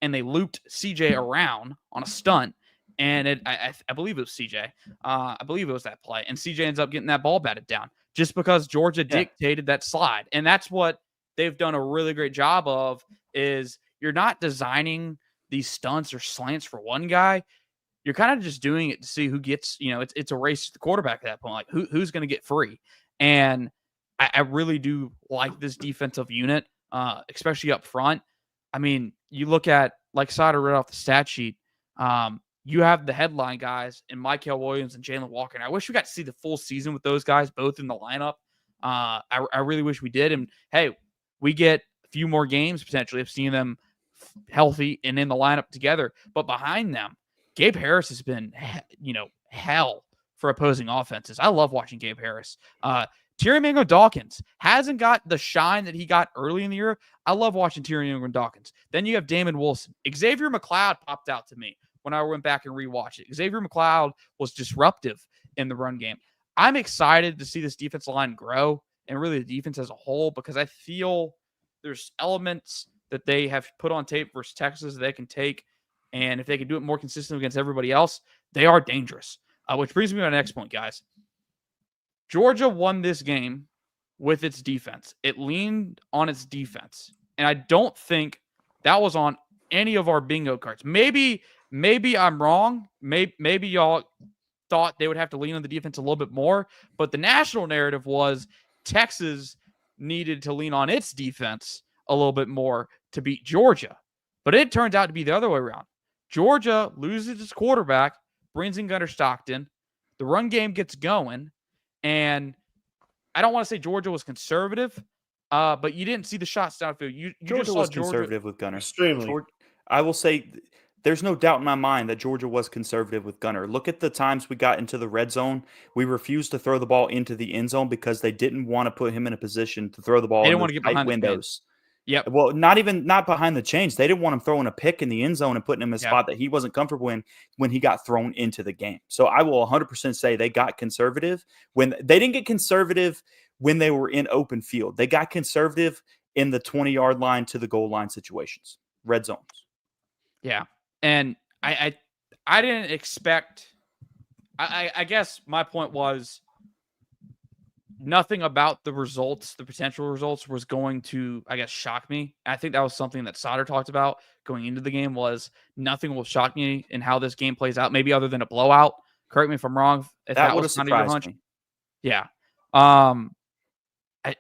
and they looped CJ around on a stunt. And I believe it was CJ. I believe it was that play. And CJ ends up getting that ball batted down just because Georgia dictated that slide. And that's what they've done a really great job of, is you're not designing these stunts or slants for one guy. You're kind of just doing it to see who gets, it's a race to the quarterback at that point. Like who's going to get free. And I really do like this defensive unit, especially up front. I mean, you look at, like Sider read off the stat sheet, you have the headline guys in Mykel Williams and Jalen Walker. And I wish we got to see the full season with those guys both in the lineup. I really wish we did. And hey, we get a few more games potentially of seeing them healthy and in the lineup together. But behind them, Gabe Harris has been, hell for opposing offenses. I love watching Gabe Harris. Tyrion Mango-Dawkins hasn't got the shine that he got early in the year. I love watching Tyrion Mango-Dawkins. Then you have Damon Wilson. Xavier McLeod popped out to me when I went back and rewatched it. Xavier McLeod was disruptive in the run game. I'm excited to see this defensive line grow, and really the defense as a whole, because I feel there's elements that they have put on tape versus Texas that they can take, and if they can do it more consistently against everybody else, they are dangerous. Which brings me to the next point, guys. Georgia won this game with its defense. It leaned on its defense, and I don't think that was on any of our bingo cards. Maybe I'm wrong. Maybe y'all thought they would have to lean on the defense a little bit more, but the national narrative was Texas needed to lean on its defense a little bit more to beat Georgia. But it turns out to be the other way around. Georgia loses its quarterback, brings in Gunnar Stockton. The run game gets going, and I don't want to say Georgia was conservative, but you didn't see the shots downfield. You Georgia just saw was conservative with Gunnar. Extremely. I will say there's no doubt in my mind that Georgia was conservative with Gunner. Look at the times we got into the red zone. We refused to throw the ball into the end zone because they didn't want to put him in a position to throw the ball They in didn't want those to get tight behind the windows. Yep. Well, not behind the chains. They didn't want him throwing a pick in the end zone and putting him in a Yeah. spot that he wasn't comfortable in when he got thrown into the game. So I will 100% say they got conservative when they didn't get conservative when they were in open field. They got conservative in the 20-yard line to the goal line situations, red zones. Yeah. And I didn't expect I guess my point was nothing about the results, the potential results was going to, I guess, shock me. I think that was something that Sauter talked about going into the game was nothing will shock me in how this game plays out, maybe other than a blowout. Correct me if I'm wrong. If That that would was have kind of your surprised hunch. me. Yeah.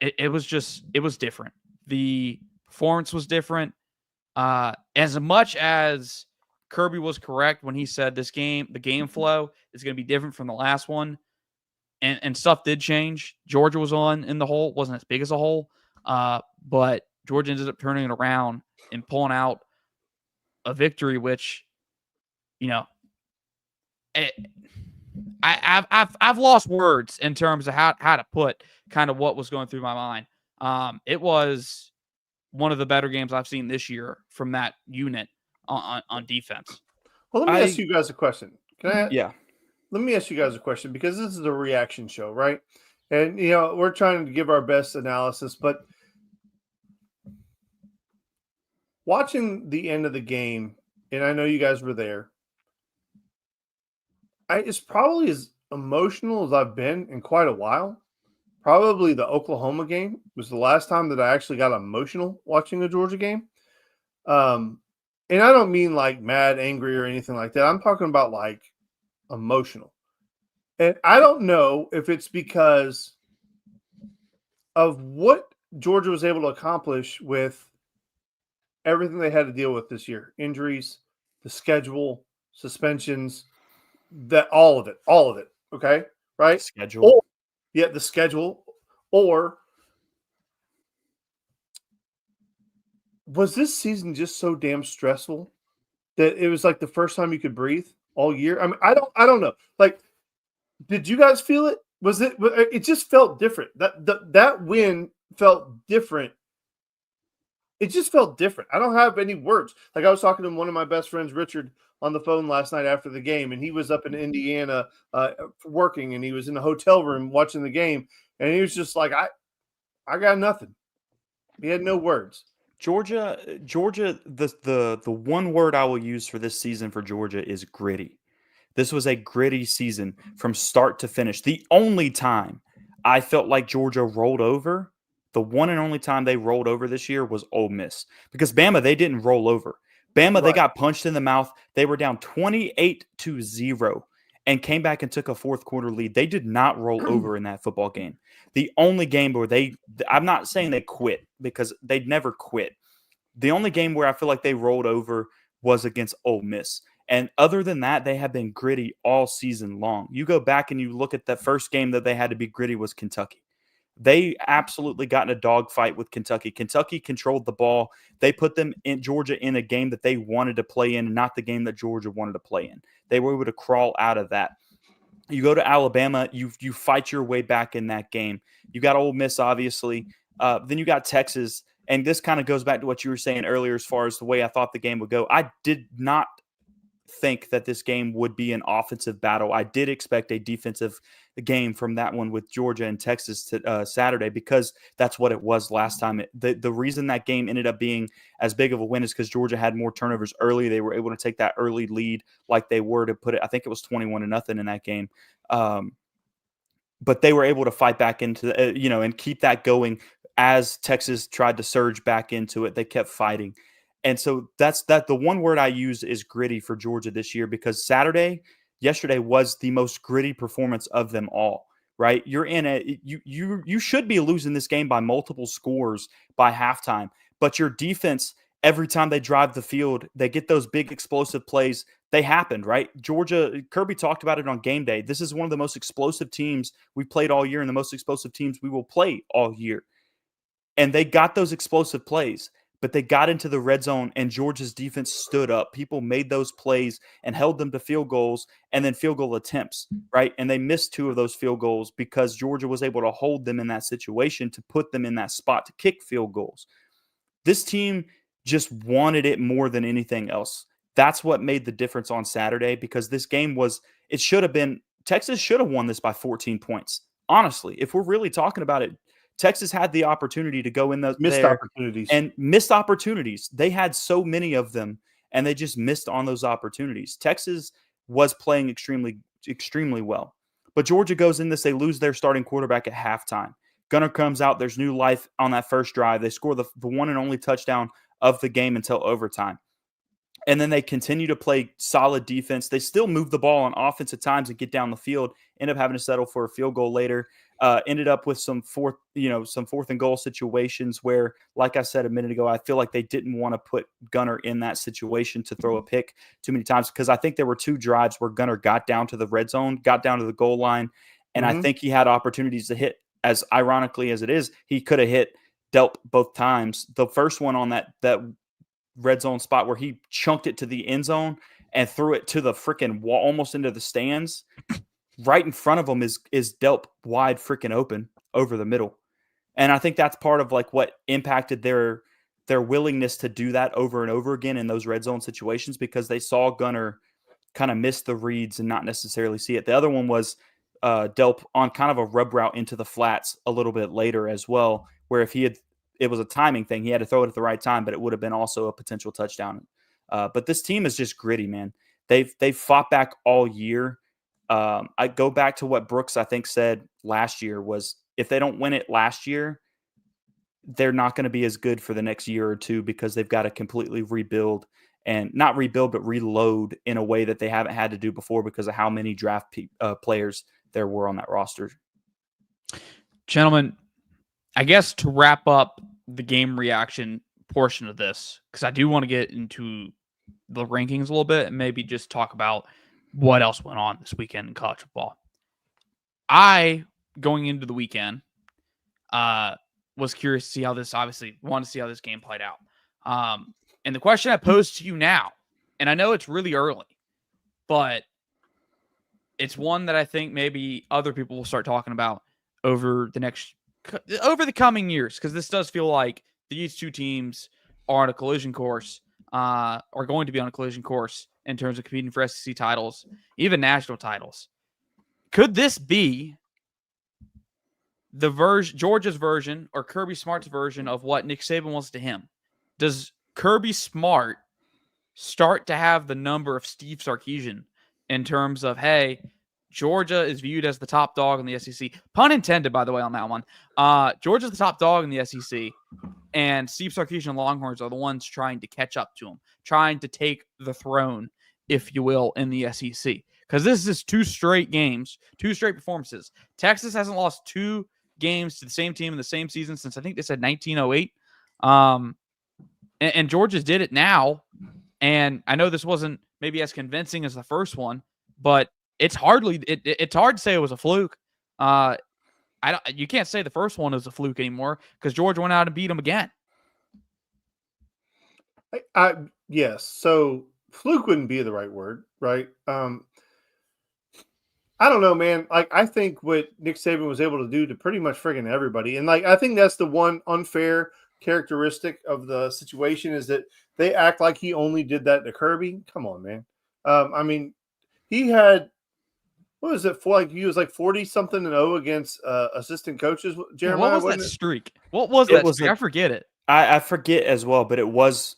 It was different. The performance was different. As much as Kirby was correct when he said the game flow is going to be different from the last one, and stuff did change. Georgia was in the hole, wasn't as big as a hole, but Georgia ended up turning it around and pulling out a victory, which, I've lost words in terms of how to put kind of what was going through my mind. It was one of the better games I've seen this year from that unit on defense. Well, let me ask you guys a question. Yeah. Let me ask you guys a question because this is a reaction show, right? And, we're trying to give our best analysis, but watching the end of the game, and I know you guys were there, it's probably as emotional as I've been in quite a while. Probably the Oklahoma game was the last time that I actually got emotional watching a Georgia game. And I don't mean like mad, angry, or anything like that. I'm talking about like emotional. And I don't know if it's because of what Georgia was able to accomplish with everything they had to deal with this year. Injuries, the schedule, suspensions, all of it. Okay. Right. Schedule. The schedule. Or was this season just so damn stressful that it was like the first time you could breathe all year? I mean, I don't know. Like, did you guys feel it? It just felt different. That win felt different. It just felt different. I don't have any words. Like, I was talking to one of my best friends, Richard, on the phone last night after the game, and he was up in Indiana working, and he was in a hotel room watching the game, and he was just like, I got nothing. He had no words. Georgia, the one word I will use for this season for Georgia is gritty. This was a gritty season from start to finish. The only time I felt like Georgia rolled over, the one and only time they rolled over this year was Ole Miss. Because Bama, they didn't roll over. Bama, They got punched in the mouth. They were down 28-0 and came back and took a fourth quarter lead. They did not roll over in that football game. The only game where I'm not saying they quit because they'd never quit. The only game where I feel like they rolled over was against Ole Miss. And other than that, they have been gritty all season long. You go back and you look at the first game that they had to be gritty was Kentucky. They absolutely got in a dogfight with Kentucky. Kentucky controlled the ball. They put them in Georgia in a game that they wanted to play in, not the game that Georgia wanted to play in. They were able to crawl out of that. You go to Alabama, you fight your way back in that game. You got Ole Miss, obviously. Then you got Texas. And this kind of goes back to what you were saying earlier as far as the way I thought the game would go. I did not think that this game would be an offensive battle. I did expect a defensive game from that one with Georgia and Texas Saturday because that's what it was last time. The reason that game ended up being as big of a win is because Georgia had more turnovers early. They were able to take that early lead like they were to put it. I think it was 21-0 in that game. But they were able to fight back into and keep that going as Texas tried to surge back into it. They kept fighting. And so that's the one word I use is gritty for Georgia this year because yesterday was the most gritty performance of them all, right? You're in you should be losing this game by multiple scores by halftime, but your defense, every time they drive the field, they get those big explosive plays. They happened, right? Georgia, Kirby talked about it on game day. This is one of the most explosive teams we've played all year and the most explosive teams we will play all year. And they got those explosive plays. but they got into the red zone and Georgia's defense stood up. People made those plays and held them to field goals and then field goal attempts, right? And they missed 2 of those field goals because Georgia was able to hold them in that situation to put them in that spot to kick field goals. This team just wanted it more than anything else. That's what made the difference on Saturday, because this game Texas should have won this by 14 points. Honestly, if we're really talking about it, Texas had the opportunity to go in missed opportunities. They had so many of them, and they just missed on those opportunities. Texas was playing extremely, extremely well. But Georgia goes in this, they lose their starting quarterback at halftime. Gunnar comes out, there's new life on that first drive. They score the one and only touchdown of the game until overtime. And then they continue to play solid defense. They still move the ball on offense at times and get down the field, end up having to settle for a field goal later. Ended up with some fourth and goal situations where, like I said a minute ago, I feel like they didn't want to put Gunnar in that situation to throw a pick too many times, because I think there were 2 drives where Gunnar got down to the red zone, got down to the goal line, and I think he had opportunities to hit. As ironically as it is, he could have hit Delp both times. The first one on that red zone spot where he chunked it to the end zone and threw it to the freaking wall, almost into the stands. Right in front of him is Delp wide freaking open over the middle. And I think that's part of like what impacted their willingness to do that over and over again in those red zone situations, because they saw Gunnar kind of miss the reads and not necessarily see it. The other one was Delp on kind of a rub route into the flats a little bit later as well, where if it was a timing thing, he had to throw it at the right time, but it would have been also a potential touchdown. But this team is just gritty, man. They've fought back all year. I go back to what Brooks, I think, said last year was, if they don't win it last year, they're not going to be as good for the next year or two, because they've got to completely rebuild, and not rebuild, but reload in a way that they haven't had to do before because of how many draft players there were on that roster. Gentlemen, I guess to wrap up the game reaction portion of this, because I do want to get into the rankings a little bit and maybe just talk about what else went on this weekend in college football. Going into the weekend, was curious to see how this, obviously wanted to see how this game played out. And the question I pose to you now, and I know it's really early, but it's one that I think maybe other people will start talking about over the coming years, because this does feel like these 2 teams are on a collision course, are going to be on a collision course in terms of competing for SEC titles, even national titles. Could this be Georgia's version or Kirby Smart's version of what Nick Saban wants to him? Does Kirby Smart start to have the number of Steve Sarkisian in terms of, hey, Georgia is viewed as the top dog in the SEC. Pun intended, by the way, on that one. Georgia's the top dog in the SEC, and Steve Sarkisian and Longhorns are the ones trying to catch up to him, trying to take the throne, if you will, in the SEC. Because this is 2 straight games, 2 straight performances. Texas hasn't lost 2 games to the same team in the same season since, I think they said 1908. And Georgia's did it now. And I know this wasn't maybe as convincing as the first one, but it's hard to say it was a fluke. You can't say the first one was a fluke anymore, because Georgia went out and beat them again. Yes. So fluke wouldn't be the right word, right? I don't know, man. Like, I think what Nick Saban was able to do to pretty much friggin' everybody, and like, I think that's the one unfair characteristic of the situation, is that they act like he only did that to Kirby. Come on, man. I mean, he had, what was it for? Like, he was like 40-something-0 against assistant coaches. Jeremiah, what was that streak? What was that streak? I forget it. I forget as well, but it was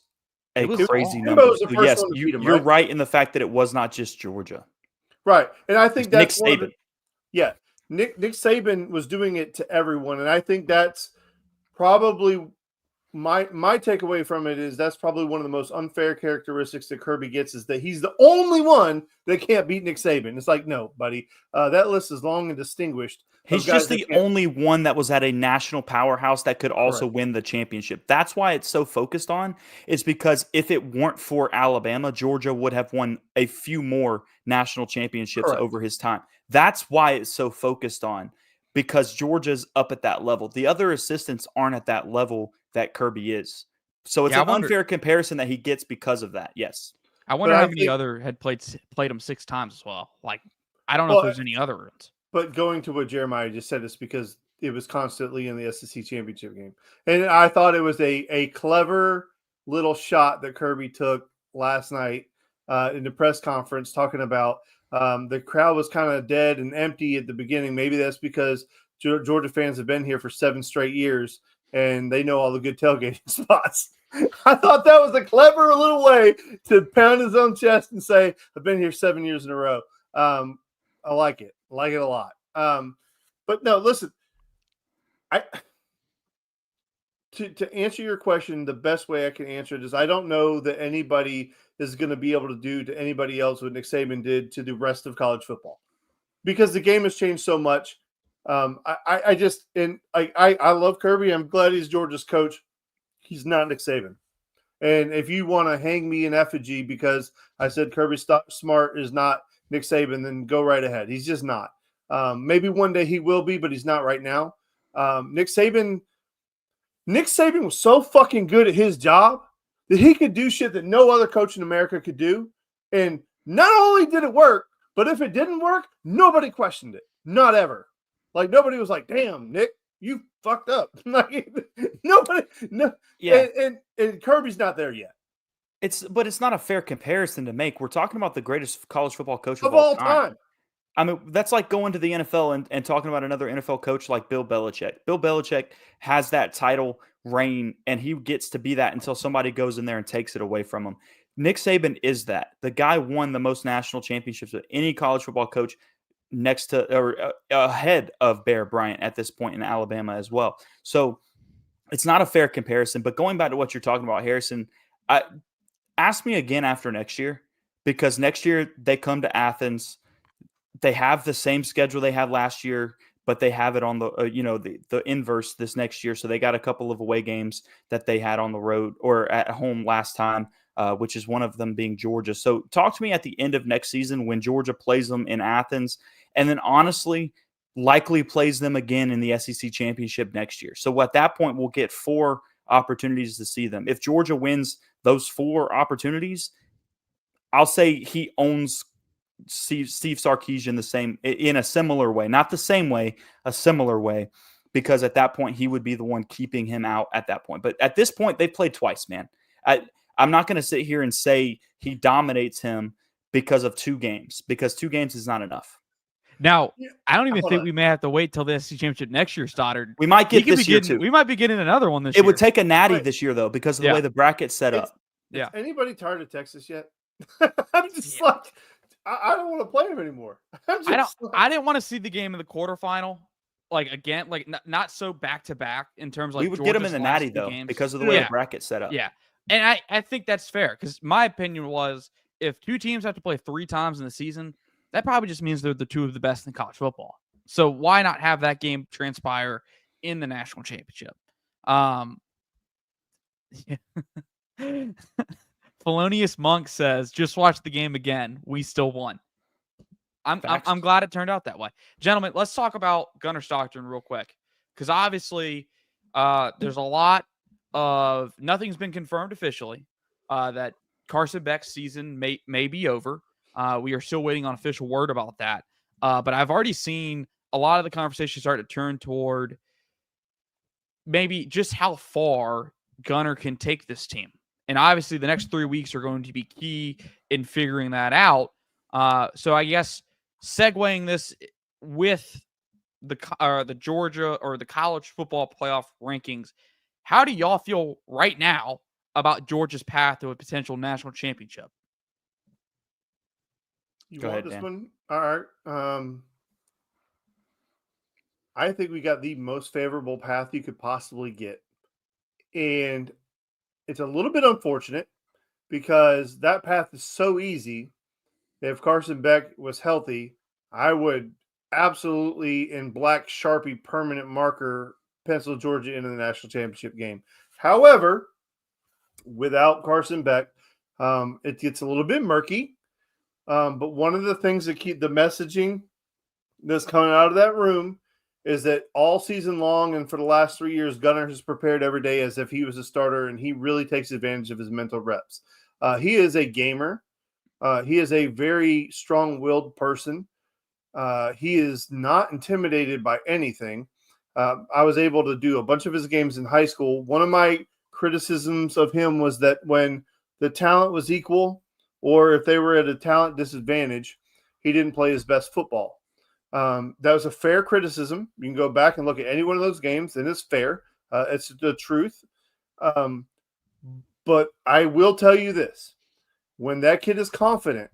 crazy number. So yes, you're right in the fact that it was not just Georgia. Right. And I think that's Nick Saban. Nick Saban was doing it to everyone. And I think that's probably my takeaway from it, is that's probably one of the most unfair characteristics that Kirby gets, is that he's the only one that can't beat Nick Saban. It's like, no, buddy, that list is long and distinguished. He's just the only one that was at a national powerhouse that could also win the championship. That's why it's so focused on, is because if it weren't for Alabama, Georgia would have won a few more national championships over his time. That's why it's so focused on, because Georgia's up at that level. The other assistants aren't at that level that Kirby is. So it's Yeah, an unfair comparison that he gets because of that. Yes. I wonder how many other had played him 6 times as well. Like, I don't know if there's any other ones. But going to what Jeremiah just said, it's because it was constantly in the SEC championship game. And I thought it was a clever little shot that Kirby took last night in the press conference talking about the crowd was kind of dead and empty at the beginning. Maybe that's because Georgia fans have been here for 7 straight years and they know all the good tailgating spots. I thought that was a clever little way to pound his own chest and say, I've been here 7 years in a row. I like it. I like it a lot. But no, listen, to answer your question, the best way I can answer it is I don't know that anybody is going to be able to do to anybody else what Nick Saban did to the rest of college football, because the game has changed so much. I love Kirby. I'm glad he's Georgia's coach. He's not Nick Saban. And if you want to hang me in effigy because I said Kirby Smart is not Nick Saban, then go right ahead. He's just not. Maybe one day he will be, but he's not right now. Nick Saban was so fucking good at his job that he could do shit that no other coach in America could do. And not only did it work, but if it didn't work, nobody questioned it. Not ever. Like, nobody was like, damn, Nick, you fucked up. Nobody. No. Yeah. And Kirby's not there yet. But it's not a fair comparison to make. We're talking about the greatest college football coach of all time. I mean, that's like going to the NFL and talking about another NFL coach like Bill Belichick. Bill Belichick has that title reign, and he gets to be that until somebody goes in there and takes it away from him. Nick Saban is that. The guy won the most national championships of any college football coach next to or ahead of Bear Bryant at this point in Alabama as well. So it's not a fair comparison. But going back to what you're talking about, Harrison, ask me again after next year, because next year they come to Athens. They have the same schedule they had last year, but they have it on the the inverse this next year. So they got a couple of away games that they had on the road or at home last time, which is one of them being Georgia. So talk to me at the end of next season when Georgia plays them in Athens, and then honestly likely plays them again in the SEC championship next year. So at that point, we'll get 4 opportunities to see them. If Georgia wins those 4 opportunities, I'll say he owns Steve Sarkisian in a similar way, not the same way, a similar way, because at that point he would be the one keeping him out at that point. But at this point, they've played twice, man. I'm not going to sit here and say he dominates him because of 2 games, because 2 games is not enough. Now, I don't even think we may have to wait till the SEC championship next year, Stoddard. We might get this year too. We might be getting another one this year. It would take a natty this year, though, because of the way the bracket's set up. Is anybody tired of Texas yet? I'm just like, I don't want to play him anymore. I didn't want to see the game in the quarterfinal. Like, again, like not so back-to-back in terms of, like, we would get them in the natty, though, because of the way the bracket's set up. Yeah, and I think that's fair, because my opinion was if 2 teams have to play 3 times in the season, that probably just means they're the 2 of the best in college football. So why not have that game transpire in the national championship? Felonious Monk says, just watch the game again. We still won. I'm glad it turned out that way. Gentlemen, let's talk about Gunnar Stockton real quick, because obviously there's a lot of – nothing's been confirmed officially that Carson Beck's season may be over. We are still waiting on official word about that. But I've already seen a lot of the conversation start to turn toward maybe just how far Gunnar can take this team. And obviously the next 3 weeks are going to be key in figuring that out. So I guess segueing this with the Georgia or the college football playoff rankings, how do y'all feel right now about Georgia's path to a potential national championship? Go ahead, this Dan. One? All right. I think we got the most favorable path you could possibly get. And it's a little bit unfortunate because that path is so easy. If Carson Beck was healthy, I would absolutely in black Sharpie permanent marker pencil Georgia into the national championship game. However, without Carson Beck, it gets a little bit murky. But one of the things that keep the messaging that's coming out of that room is that all season long and for the last 3 years, Gunnar has prepared every day as if he was a starter, and he really takes advantage of his mental reps. He is a gamer. He is a very strong-willed person. He is not intimidated by anything. I was able to do a bunch of his games in high school. One of my criticisms of him was that when the talent was equal, or if they were at a talent disadvantage, he didn't play his best football. That was a fair criticism. You can go back and look at any one of those games, and it's fair. It's the truth. But I will tell you this. When that kid is confident,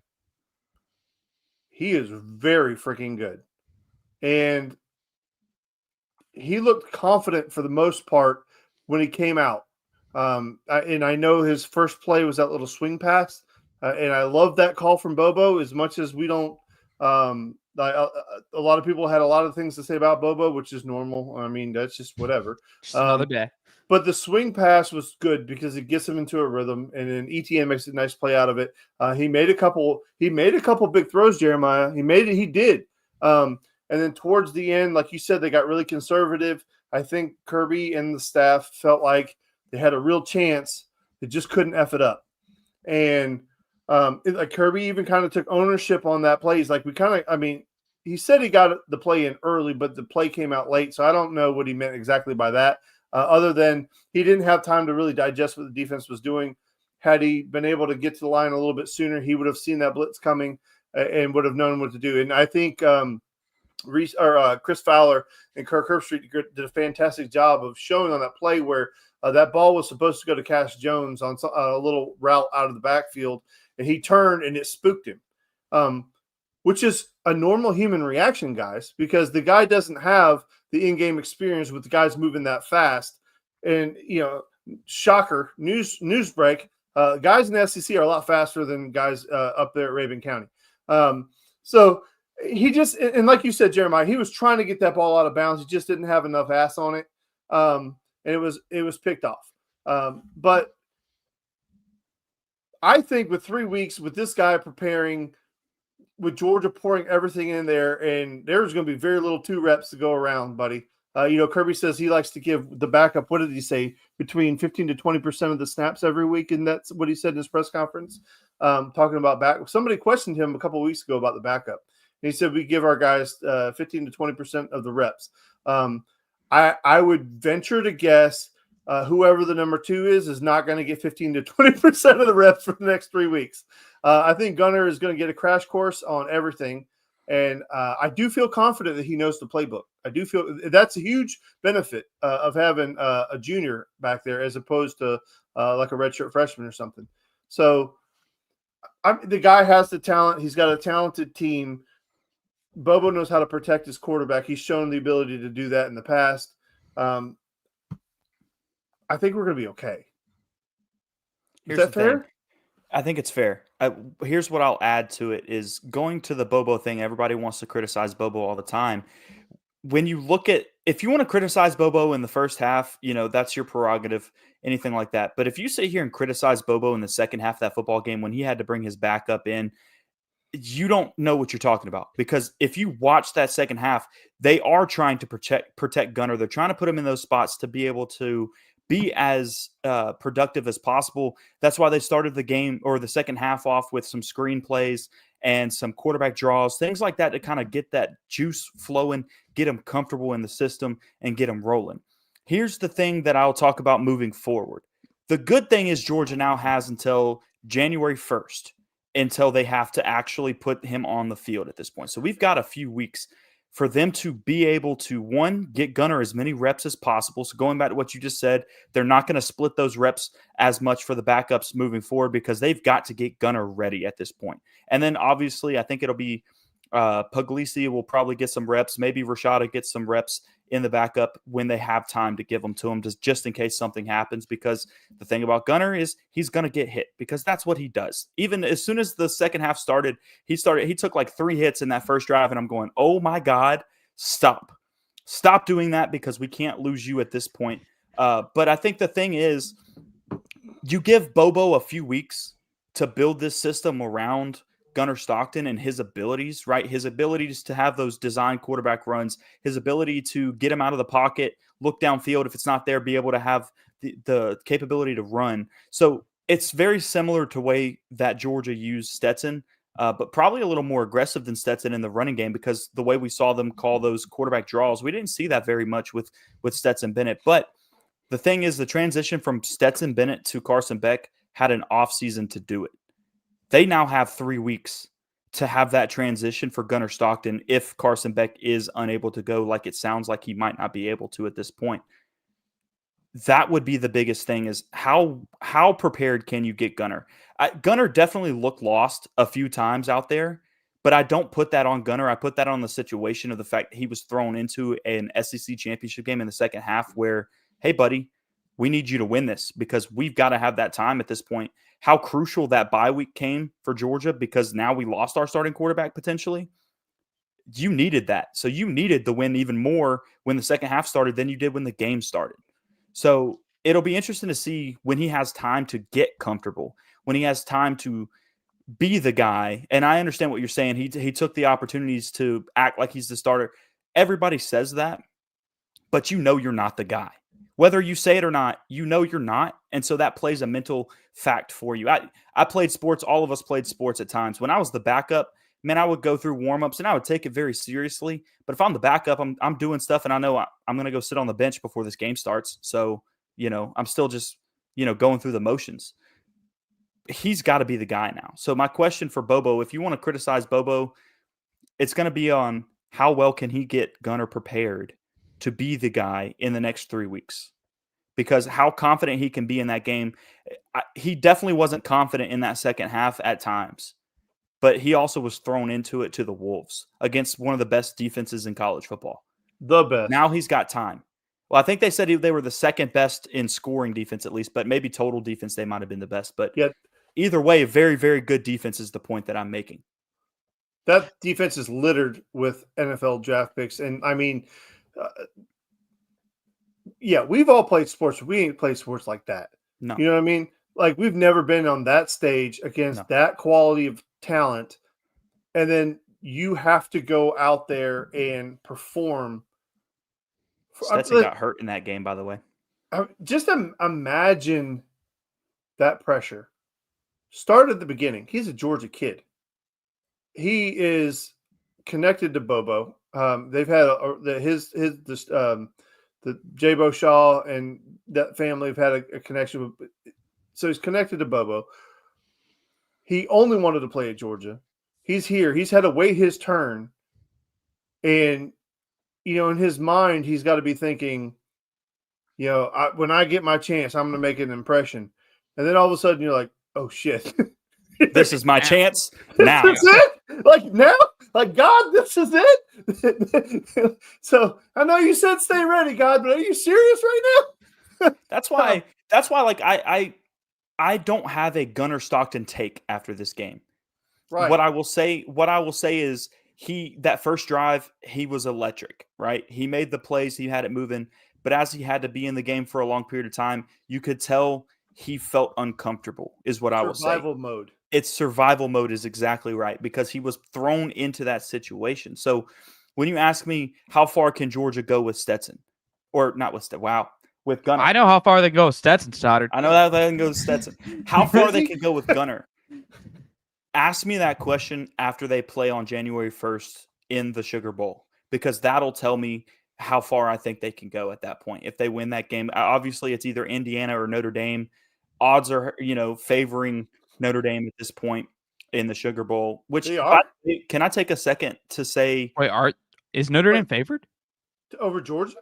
he is very freaking good. And he looked confident for the most part when he came out. And I know his first play was that little swing pass. And I love that call from Bobo as much as we don't. A lot of people had a lot of things to say about Bobo, which is normal. I mean, that's just whatever. Just another day. But the swing pass was good because it gets him into a rhythm, and then Etienne makes a nice play out of it. He made a couple big throws, Jeremiah. He did. And then towards the end, like you said, they got really conservative. I think Kirby and the staff felt like they had a real chance. They just couldn't F it up. And like Kirby even kind of took ownership on that play. He's like, he said he got the play in early, but the play came out late. So I don't know what he meant exactly by that. Other than he didn't have time to really digest what the defense was doing. Had he been able to get to the line a little bit sooner, he would have seen that blitz coming and would have known what to do. And I think Chris Fowler and Kirk Herbstreit did a fantastic job of showing on that play where that ball was supposed to go to Cash Jones on a little route out of the backfield, and he turned and it spooked him, which is a normal human reaction, guys, because the guy doesn't have the in-game experience with the guys moving that fast. And, shocker, news break, guys in the SEC are a lot faster than guys up there at Rabun County. So he just – and like you said, Jeremiah, he was trying to get that ball out of bounds. He just didn't have enough ass on it, and it was picked off. But I think with 3 weeks, with this guy preparing – with Georgia pouring everything in there, and there's going to be very little 2 reps to go around, buddy. Kirby says he likes to give the backup, what did he say, between 15 to 20% of the snaps every week, and that's what he said in his press conference, talking about back. Somebody questioned him a couple of weeks ago about the backup, and he said we give our guys 15 to 20% of the reps. I would venture to guess whoever the number 2 is not going to get 15 to 20% of the reps for the next 3 weeks. I think Gunnar is going to get a crash course on everything. And I do feel confident that he knows the playbook. I do feel that's a huge benefit of having a junior back there as opposed to like a redshirt freshman or something. So the guy has the talent. He's got a talented team. Bobo knows how to protect his quarterback. He's shown the ability to do that in the past. I think we're going to be okay. Is that fair? I think it's fair. Here's what I'll add to it is going to the Bobo thing. Everybody wants to criticize Bobo all the time. When you look at, if you want to criticize Bobo in the first half, that's your prerogative, anything like that. But if you sit here and criticize Bobo in the second half of that football game when he had to bring his backup in, you don't know what you're talking about. Because if you watch that second half, they are trying to protect Gunnar. They're trying to put him in those spots to be able to be as productive as possible. That's why they started the game or the second half off with some screen plays and some quarterback draws, things like that to kind of get that juice flowing, get them comfortable in the system, and get them rolling. Here's the thing that I'll talk about moving forward. The good thing is Georgia now has until January 1st until they have to actually put him on the field at this point. So we've got a few weeks for them to be able to, one, get Gunnar as many reps as possible. So going back to what you just said, they're not going to split those reps as much for the backups moving forward because they've got to get Gunnar ready at this point. And then obviously I think it'll be Puglisi will probably get some reps. Maybe Rashada gets some reps in the backup when they have time to give them to him, just in case something happens. Because the thing about Gunnar is he's going to get hit because that's what he does. Even as soon as the second half started, he took like 3 hits in that first drive, and I'm going, oh my God, stop doing that because we can't lose you at this point. But I think the thing is, you give Bobo a few weeks to build this system around Gunnar Stockton and his abilities, right? His abilities to have those design quarterback runs, his ability to get him out of the pocket, look downfield. If it's not there, be able to have the capability to run. So it's very similar to the way that Georgia used Stetson, but probably a little more aggressive than Stetson in the running game, because the way we saw them call those quarterback draws, we didn't see that very much with Stetson Bennett. But the thing is, the transition from Stetson Bennett to Carson Beck had an offseason to do it. They now have 3 weeks to have that transition for Gunnar Stockton if Carson Beck is unable to go, like it sounds like he might not be able to at this point. That would be the biggest thing, is how prepared can you get Gunnar? Gunnar definitely looked lost a few times out there, but I don't put that on Gunnar. I put that on the situation of the fact that he was thrown into an SEC championship game in the second half where, hey, buddy, we need you to win this because we've got to have that time at this point. How crucial that bye week came for Georgia, because now we lost our starting quarterback potentially. You needed that. So you needed the win even more when the second half started than you did when the game started. So it'll be interesting to see when he has time to get comfortable, when he has time to be the guy. And I understand what you're saying. He took the opportunities to act like he's the starter. Everybody says that, but you know you're not the guy. Whether you say it or not, you know you're not. And so that plays a mental fact for you. I played sports. All of us played sports at times. When I was the backup, man, I would go through warm-ups and I would take it very seriously. But if I'm the backup, I'm doing stuff and I know I'm going to go sit on the bench before this game starts. So, I'm still just, going through the motions. He's got to be the guy now. So my question for Bobo, if you want to criticize Bobo, it's going to be on how well can he get Gunnar prepared to be the guy in the next 3 weeks, because how confident he can be in that game. He definitely wasn't confident in that second half at times, but he also was thrown into it to the Wolves against one of the best defenses in college football. The best. Now he's got time. Well, I think they said they were the second best in scoring defense, at least, but maybe total defense, they might've been the best, but either way, very, very good defense is the point that I'm making. That defense is littered with NFL draft picks. And I mean, we've all played sports. We ain't played sports like that. No. You know what I mean? Like, we've never been on that stage against that quality of talent. And then you have to go out there and perform. Stetson got hurt in that game, by the way. Just imagine that pressure. Start at the beginning. He's a Georgia kid. He is connected to Bobo. They've had the J-Bo Shaw and that family have had a connection with. So he's connected to Bobo. He only wanted to play at Georgia. He's here. He's had to wait his turn. And, in his mind, he's got to be thinking, when I get my chance, I'm going to make an impression. And then all of a sudden you're like, oh, shit. This is my chance now. This is it? Like now? Like, God, this is it? So I know you said stay ready, God, but are you serious right now? That's why like I don't have a Gunnar Stockton take after this game. Right. What I will say is that first drive, he was electric, right? He made the plays, he had it moving, but as he had to be in the game for a long period of time, you could tell he felt uncomfortable, is what I will say. Survival mode. It's survival mode is exactly right, because he was thrown into that situation. So when you ask me how far can Georgia go with Stetson, or not with Stetson, with Gunnar. I know how far they can go with Stetson, Stoddard. I know that they can go with Stetson. How far they can go with Gunnar? Ask me that question after they play on January 1st in the Sugar Bowl, because that'll tell me how far I think they can go at that point. If they win that game, obviously it's either Indiana or Notre Dame. Odds are, favoring Notre Dame at this point in the Sugar Bowl, which can I take a second to say, wait, is Notre Dame favored over Georgia?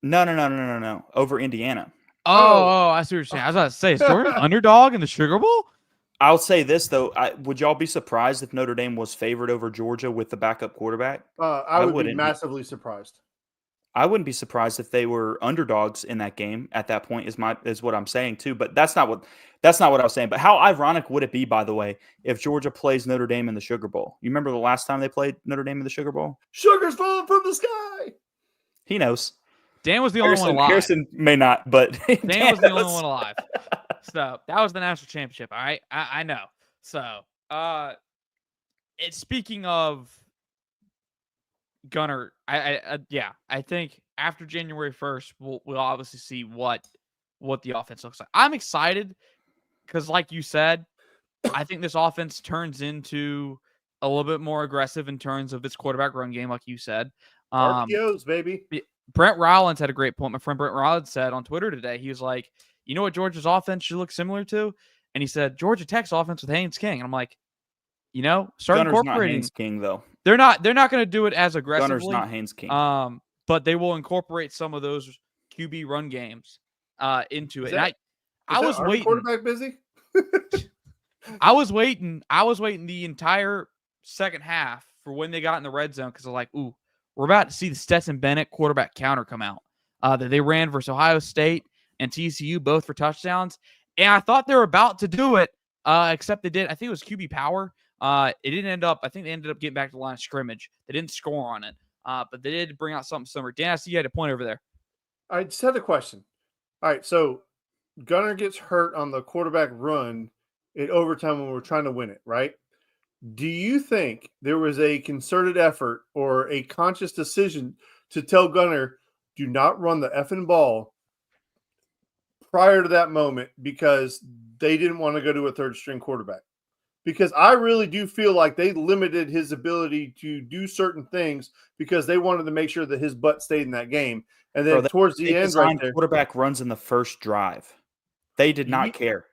No. Over Indiana. Oh, I see what you're saying. I was about to say, is Georgia an underdog in the Sugar Bowl? I'll say this, though. Would y'all be surprised if Notre Dame was favored over Georgia with the backup quarterback? I would be massively surprised. I wouldn't be surprised if they were underdogs in that game at that point, is what I'm saying, too. But that's not what I was saying. But how ironic would it be, by the way, if Georgia plays Notre Dame in the Sugar Bowl? You remember the last time they played Notre Dame in the Sugar Bowl? Sugar's falling from the sky. He knows. Dan was the only one alive. Harrison may not, but Dan was the only one alive. So that was the national championship. All right, I know. So speaking of Gunner, I think after January 1st, we'll obviously see what the offense looks like. I'm excited because, like you said, I think this offense turns into a little bit more aggressive in terms of its quarterback run game, like you said. RPOs, baby. Brent Rollins had a great point. My friend Brent Rollins said on Twitter today, he was like, you know what Georgia's offense should look similar to? And he said, Georgia Tech's offense with Haynes King. And I'm like, start Gunner's incorporating. not Haynes King, though. They're not going to do it as aggressively. Gunner's not Haynes King. But they will incorporate some of those QB run games into it. I was waiting. Quarterback busy? I was waiting the entire second half for when they got in the red zone because I was like, ooh, we're about to see the Stetson Bennett quarterback counter come out that they ran versus Ohio State and TCU both for touchdowns. And I thought they were about to do it, except they did. I think it was QB power. It didn't end up. I think they ended up getting back to the line of scrimmage. They didn't score on it, but they did bring out something similar. Dan, I see you had a point over there. I just had a question. All right, so Gunner gets hurt on the quarterback run in overtime when we're trying to win it, right? Do you think there was a concerted effort or a conscious decision to tell Gunner, do not run the effing ball prior to that moment because they didn't want to go to a third-string quarterback? Because I really do feel like they limited his ability to do certain things because they wanted to make sure that his butt stayed in that game. And then towards the end right there. Quarterback runs in the first drive. They did not care.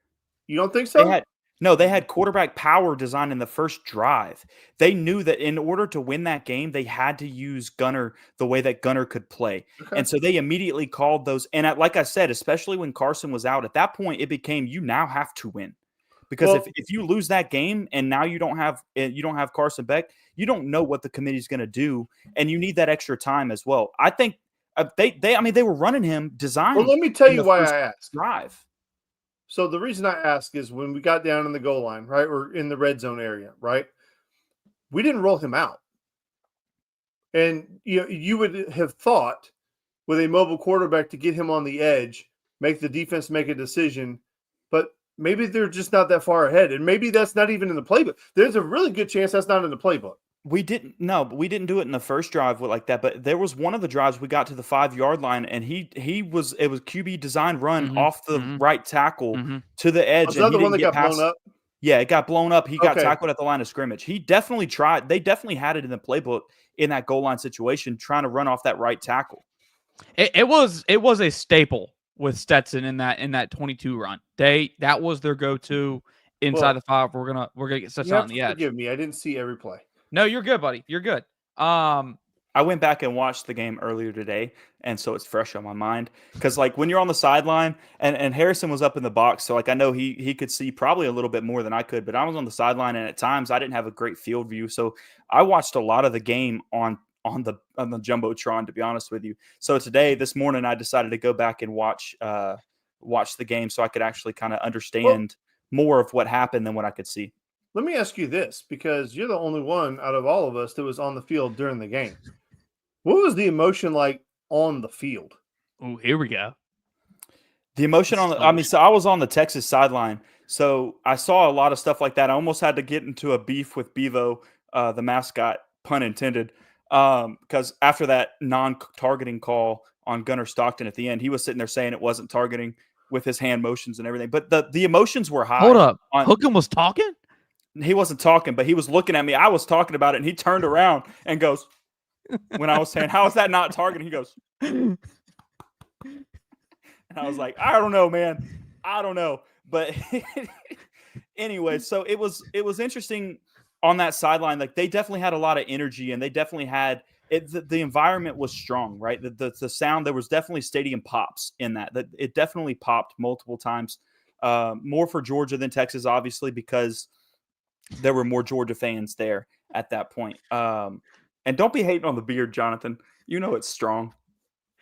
You don't think so? They had quarterback power designed in the first drive. They knew that in order to win that game, they had to use Gunner the way that Gunner could play. Okay. And so they immediately called those. And like I said, especially when Carson was out, at that point, it became you now have to win. Because if you lose that game and now you don't have Carson Beck, you don't know what the committee's going to do, and you need that extra time as well. I think they were running him designed. Well, let me tell you why I asked. Drive. So the reason I ask is when we got down in the goal line, right, or in the red zone area, right, we didn't roll him out, and you would have thought with a mobile quarterback to get him on the edge, make the defense make a decision, but maybe they're just not that far ahead, and maybe that's not even in the playbook. There's a really good chance that's not in the playbook. We didn't do it in the first drive like that, but there was one of the drives we got to the 5-yard line, and it was QB design run off the right tackle to the edge. Was that the one that got blown up? Yeah, it got blown up. He got tackled at the line of scrimmage. He definitely tried. They definitely had it in the playbook in that goal line situation, trying to run off that right tackle. It was a staple with Stetson in that 22 run. That was their go-to inside the 5. We're gonna get Stetson on the edge. Forgive me, I didn't see every play. No, you're good, buddy. You're good. I went back and watched the game earlier today, and so it's fresh on my mind. Because when you're on the sideline, and Harrison was up in the box, so I know he could see probably a little bit more than I could, but I was on the sideline, and at times I didn't have a great field view, so I watched a lot of the game on the Jumbotron, to be honest with you. So this morning, I decided to go back and watch the game so I could actually kind of understand more of what happened than what I could see. Let me ask you this, because you're the only one out of all of us that was on the field during the game. What was the emotion like on the field? Oh, here we go. The emotion so I was on the Texas sideline, so I saw a lot of stuff like that. I almost had to get into a beef with Bevo, the mascot, pun intended, because after that non-targeting call on Gunner Stockton at the end, he was sitting there saying it wasn't targeting with his hand motions and everything. But the emotions were high. Hold up. Hookham was talking? He wasn't talking, but he was looking at me. I was talking about it, and he turned around and goes, when I was saying, how is that not targeting? He goes, and I was like, I don't know, man. I don't know. But anyway, so it was interesting on that sideline. Like, they definitely had a lot of energy, and they definitely had the environment was strong, right? The sound, there was definitely stadium pops in that. It definitely popped multiple times, more for Georgia than Texas, obviously, because there were more Georgia fans there at that point. And don't be hating on the beard, Jonathan. You know it's strong.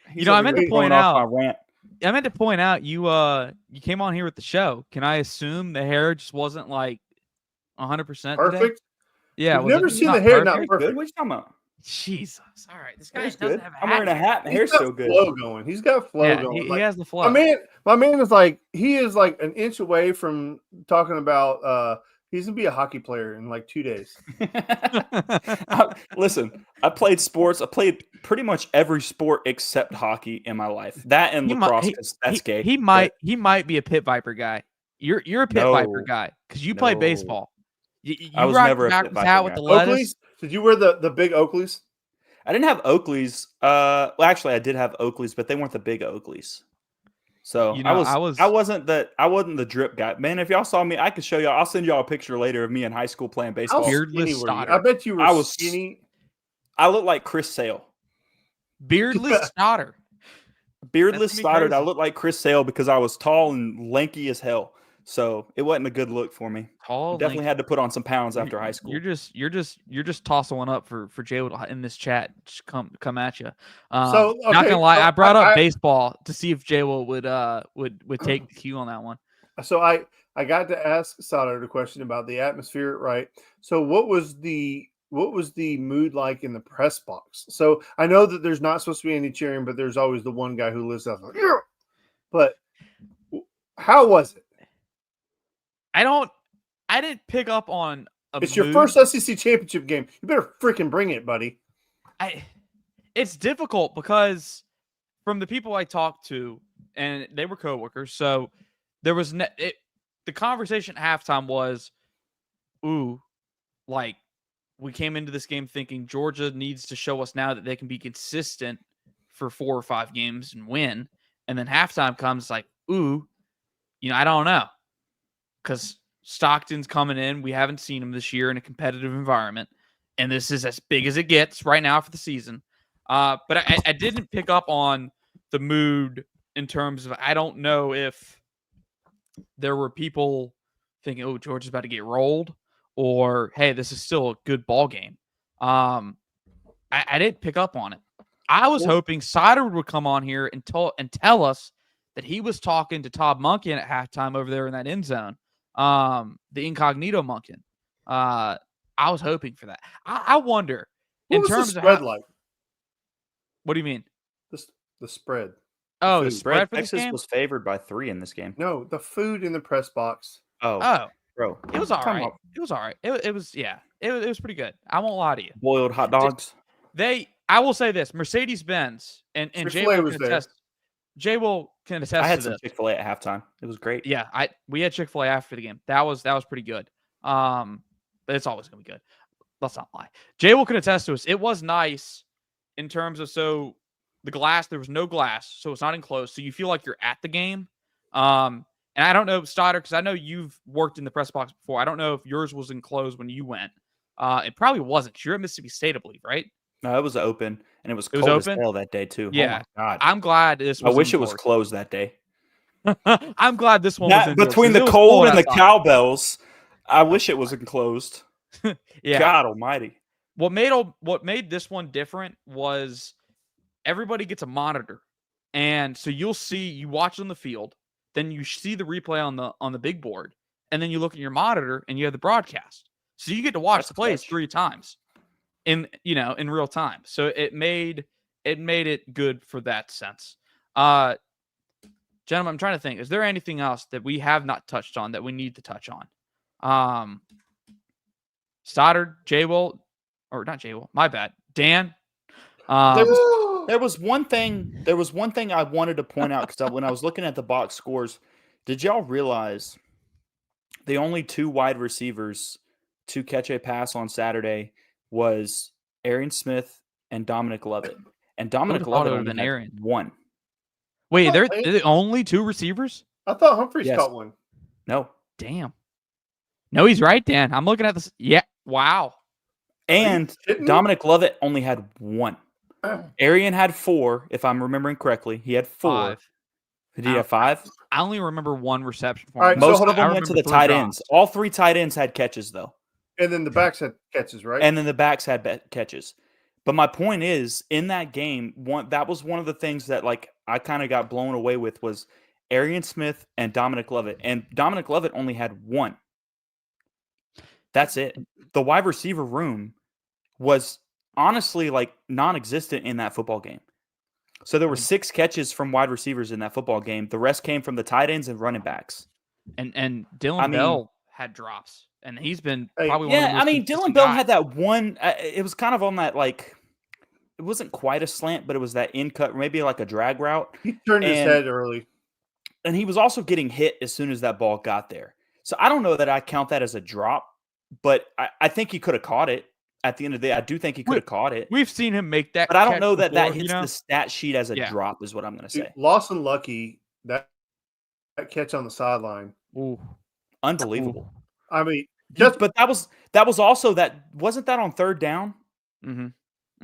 I meant to point out my rant. I meant to point out you came on here with the show. Can I assume the hair just wasn't like 100% perfect? Today? Yeah, I've never seen the hair not perfect. What are you talking about? Jesus. All right. This guy doesn't good. have a hat. I'm wearing a hat. The hair's so good. Flow going. He's got flow going. He has the flow. My man is like, he is like an inch away from talking about He's gonna be a hockey player in like 2 days. Listen, I played sports. I played pretty much every sport except hockey in my life. That and lacrosse, because that's gay. He might be a pit viper guy. You're a pit viper guy because you play baseball. I was never a pit viper with guy. the lettuce. Oakleys? Did you wear the big Oakleys? I didn't have Oakleys. Well, actually, I did have Oakleys, but they weren't the big Oakleys. So I wasn't the drip guy. Man, if y'all saw me, I could show y'all. I'll send y'all a picture later of me in high school playing baseball. Beardless Stoddard. I bet you were skinny. I look like Chris Sale. Beardless Stoddard. Beardless Stoddard. I look like Chris Sale because I was tall and lanky as hell. So it wasn't a good look for me. Definitely had to put on some pounds after high school. You're just tossing one up for Jay in this chat. Just come at you. Not gonna lie, I brought up baseball to see if Jay would take the cue on that one. So I got to ask Stoddard a question about the atmosphere, right? So what was the mood like in the press box? So I know that there's not supposed to be any cheering, but there's always the one guy who lives out like, yeah. But how was it? I didn't pick up on It's your first SEC championship game. You better freaking bring it, buddy. It's difficult because from the people I talked to, and they were coworkers, so there was the conversation at halftime was, like we came into this game thinking Georgia needs to show us now that they can be consistent for 4 or 5 games and win, and then halftime comes like, I don't know. Because Stockton's coming in. We haven't seen him this year in a competitive environment. And this is as big as it gets right now for the season. But I didn't pick up on the mood in terms of, I don't know if there were people thinking, Georgia's about to get rolled, or, hey, this is still a good ball game. I didn't pick up on it. I was hoping Stoddard would come on here and tell us that he was talking to Todd Monken at halftime over there in that end zone. The incognito Monken. I was hoping for that. I wonder what was the spread like? What do you mean? The spread. The spread for Texas this game? was favored by 3 in this game. No, the food in the press box. Oh, bro, it was all right. It was all right. It was pretty good. I won't lie to you. Boiled hot dogs. I will say this: Mercedes-Benz and Jay will can attest. Jay will can attest. I had to some this. Chick-fil-A at halftime. It was great. Yeah, we had Chick-fil-A after the game. That was pretty good. But it's always gonna be good. Let's not lie. Jay will can attest to us. It was nice in terms of the glass. There was no glass, so it's not enclosed. So you feel like you're at the game. And I don't know, Stoddard, because I know you've worked in the press box before. I don't know if yours was enclosed when you went. It probably wasn't. 'Cause you're at Mississippi State, I believe, right? No, it was open, and it was cold as hell that day too. Yeah, oh my God. I'm glad this was. I wish it was closed that day. I'm glad this one was indoors, between the cold and the cowbells. I wish it was enclosed. Yeah, God Almighty. What made this one different was everybody gets a monitor, and so you watch on the field, then you see the replay on the big board, and then you look at your monitor and you have the broadcast. So you get to watch the plays 3 times in real time. So it made it good for that sense. Gentlemen, I'm trying to think. Is there anything else that we have not touched on that we need to touch on? Stoddard, not J-Will, my bad. Dan. There was one thing I wanted to point out because when I was looking at the box scores, did y'all realize the only 2 wide receivers to catch a pass on Saturday was Arian Smith and Dominic Lovett? And Dominic Lovett only had 1. Wait, they're the only 2 receivers? I thought Humphreys caught one. No. Damn. No, he's right, Dan. I'm looking at this. Yeah. Wow. And Dominic Lovett only had 1. Arian had 4, if I'm remembering correctly. He had 4. 5. Did he have 5? I only remember 1 reception for him. All right, most of them went to the tight ends. All 3 tight ends had catches, though. And then the backs had catches, right? And then the backs had catches. But my point is, in that game, that was one of the things that I kind of got blown away with was Arian Smith and Dominic Lovett. And Dominic Lovett only had 1. That's it. The wide receiver room was honestly non-existent in that football game. So there were 6 catches from wide receivers in that football game. The rest came from the tight ends and running backs. And Dylan Bell had drops, and he's been Hey, probably one of the Yeah, most I mean, Dylan consistent Bell guys. had that one. It was kind of on that like it wasn't quite a slant, but it was that in cut, maybe like a drag route, he turned his and head early. he was also getting hit as soon as that ball got there. So I don't know that I count that as a drop, but I think he could have caught it. At the end of the day, I do think he could have caught it, We've seen him make that, but I don't catch know that before, hits the stat sheet as a Yeah. drop. Is what I'm going to Dude, say. Lawson Lucky, that catch on the sideline, Ooh. Unbelievable. I mean, But that was also wasn't that on third down? Mm-hmm.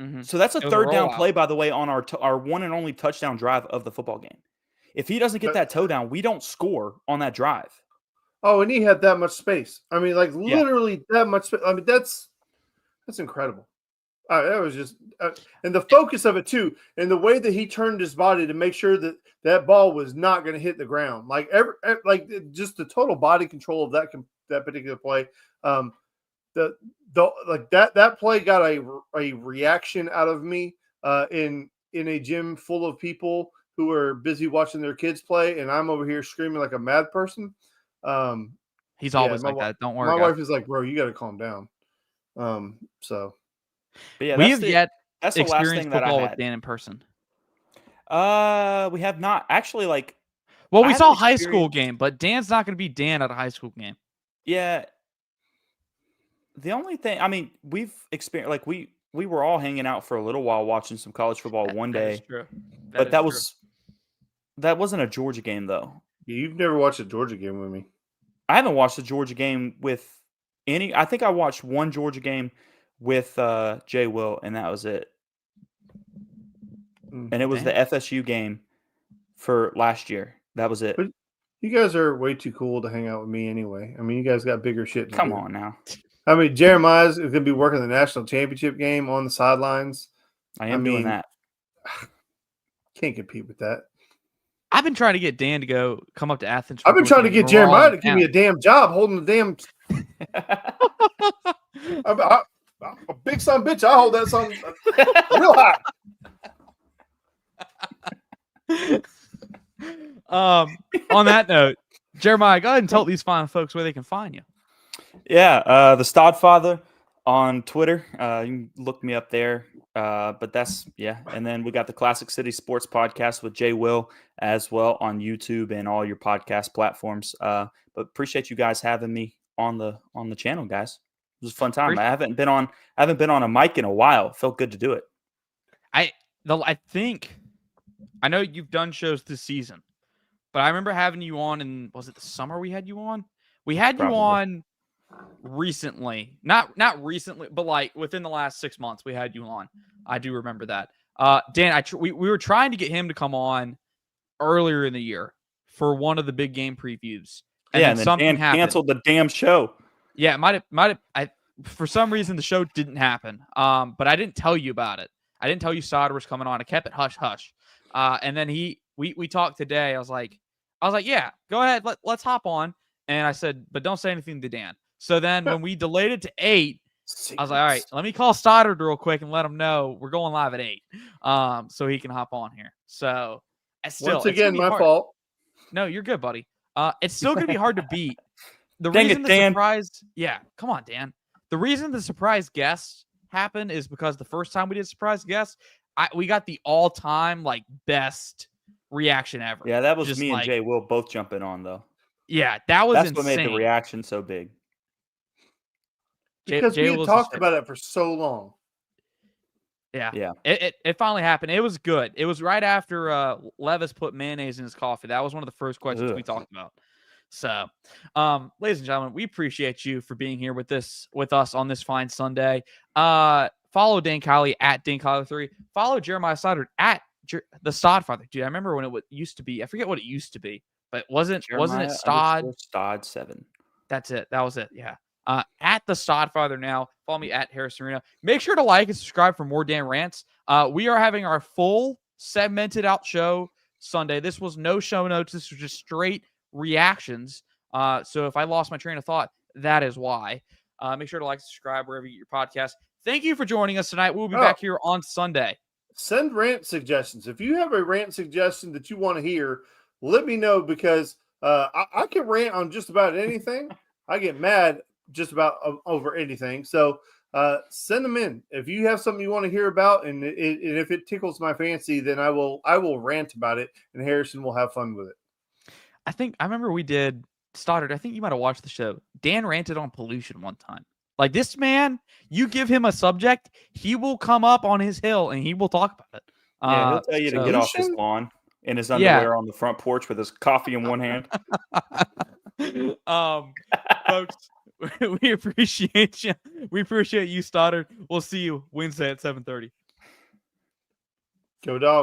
Mm-hmm. So that's a It was third down rollout. play, by the way, on our one and only touchdown drive of the football game. If he doesn't get that toe down, we don't score on that drive. Oh, and he had that much space. I mean, like literally that much space. I mean, that's incredible. That was just, and the focus of it too, and the way that he turned his body to make sure that that ball was not going to hit the ground. Like just the total body control of that particular play. That play got a reaction out of me in a gym full of people who are busy watching their kids play, and I'm over here screaming like a mad person. He's always like that. Don't worry. My wife is like, "Bro, you got to calm down." So, but yeah, we have yet that's the last thing that I football had. with Dan in person. We have not actually like. Well, we saw a high school game, but Dan's not going to be Dan at a high school game. Yeah. The only thing, I mean, we've experienced like we were all hanging out for a little while watching some college football one day. That is true. But that wasn't a Georgia game though. You've never watched a Georgia game with me. I haven't watched a Georgia game with any. I think I watched one Georgia game with Jay Will, and that was it. And it was the FSU game for last year. That was it. But you guys are way too cool to hang out with me anyway. I mean, you guys got bigger shit to Come do. on now. I mean, Jeremiah's going to be working the national championship game on the sidelines. I am doing that. Can't compete with that. I've been trying to get Dan to come up to Athens. I've been trying to get Jeremiah to give me a damn job holding the damn. A big son bitch. I hold that son real high. On that note, Jeremiah, go ahead and tell these fine folks where they can find you. Yeah, the Stodfather on Twitter. You can look me up there. But that's, and then we got the Classic City Sports Podcast with Jay Will as well on YouTube and all your podcast platforms. But appreciate you guys having me on the channel, guys. It was a fun time. I haven't been on a mic in a while. Felt good to do it. I think I know you've done shows this season, but I remember having you on in, was it the summer we had you on? We had you on recently. Not recently, but like within the last 6 months we had you on. I do remember that. Dan, we were trying to get him to come on earlier in the year for one of the big game previews. And then something happened. Canceled the damn show. Yeah, it might have for some reason the show didn't happen. But I didn't tell you about it. I didn't tell you Sauter was coming on. I kept it hush hush. And then we talked today. I was like, yeah, go ahead, let's hop on. And I said, but don't say anything to Dan. So then when we delayed it to 8, I was like, all right, let me call Stoddard real quick and let him know we're going live at 8, so he can hop on here. So once again, my fault. No, you're good, buddy. It's still gonna be hard to beat. The reason the surprise, come on, Dan. The reason the surprise guests happened is because the first time we did surprise guests, we got the all-time like best reaction ever. Yeah, that was me and Jay Will both jumping on though. Yeah, that's insane. What made the reaction so big. Because we had talked about it for so long. Yeah. It finally happened. It was good. It was right after Levis put mayonnaise in his coffee. That was one of the first questions we talked about. So, ladies and gentlemen, we appreciate you for being here with us on this fine Sunday. Follow Dan Kiley at Dan Kiley3. Follow Jeremiah Stoddard at the Stodfather. Dude, I remember when it used to be. I forget what it used to be, but wasn't it Stod7? That's it. That was it. Yeah. At the Stodfather now. Follow me at Harrison Reno. Make sure to like and subscribe for more Dan Rants. We are having our full segmented out show Sunday. This was no show notes. This was just straight reactions. So if I lost my train of thought, that is why. Make sure to like and subscribe wherever you get your podcast. Thank you for joining us tonight. We'll be back here on Sunday. Send rant suggestions. If you have a rant suggestion that you want to hear, let me know because I can rant on just about anything. I get mad just about over anything. So send them in. If you have something you want to hear about, and if it tickles my fancy, then I will rant about it, and Harrison will have fun with it. I remember we did Stoddard. I think you might have watched the show. Dan ranted on pollution one time. Like, this man, you give him a subject, he will come up on his hill and he will talk about it. Yeah, he'll tell you to get off his lawn in his underwear on the front porch with his coffee in one hand. Folks, we appreciate you. We appreciate you, Stoddard. We'll see you Wednesday at 7:30. Go Dogs.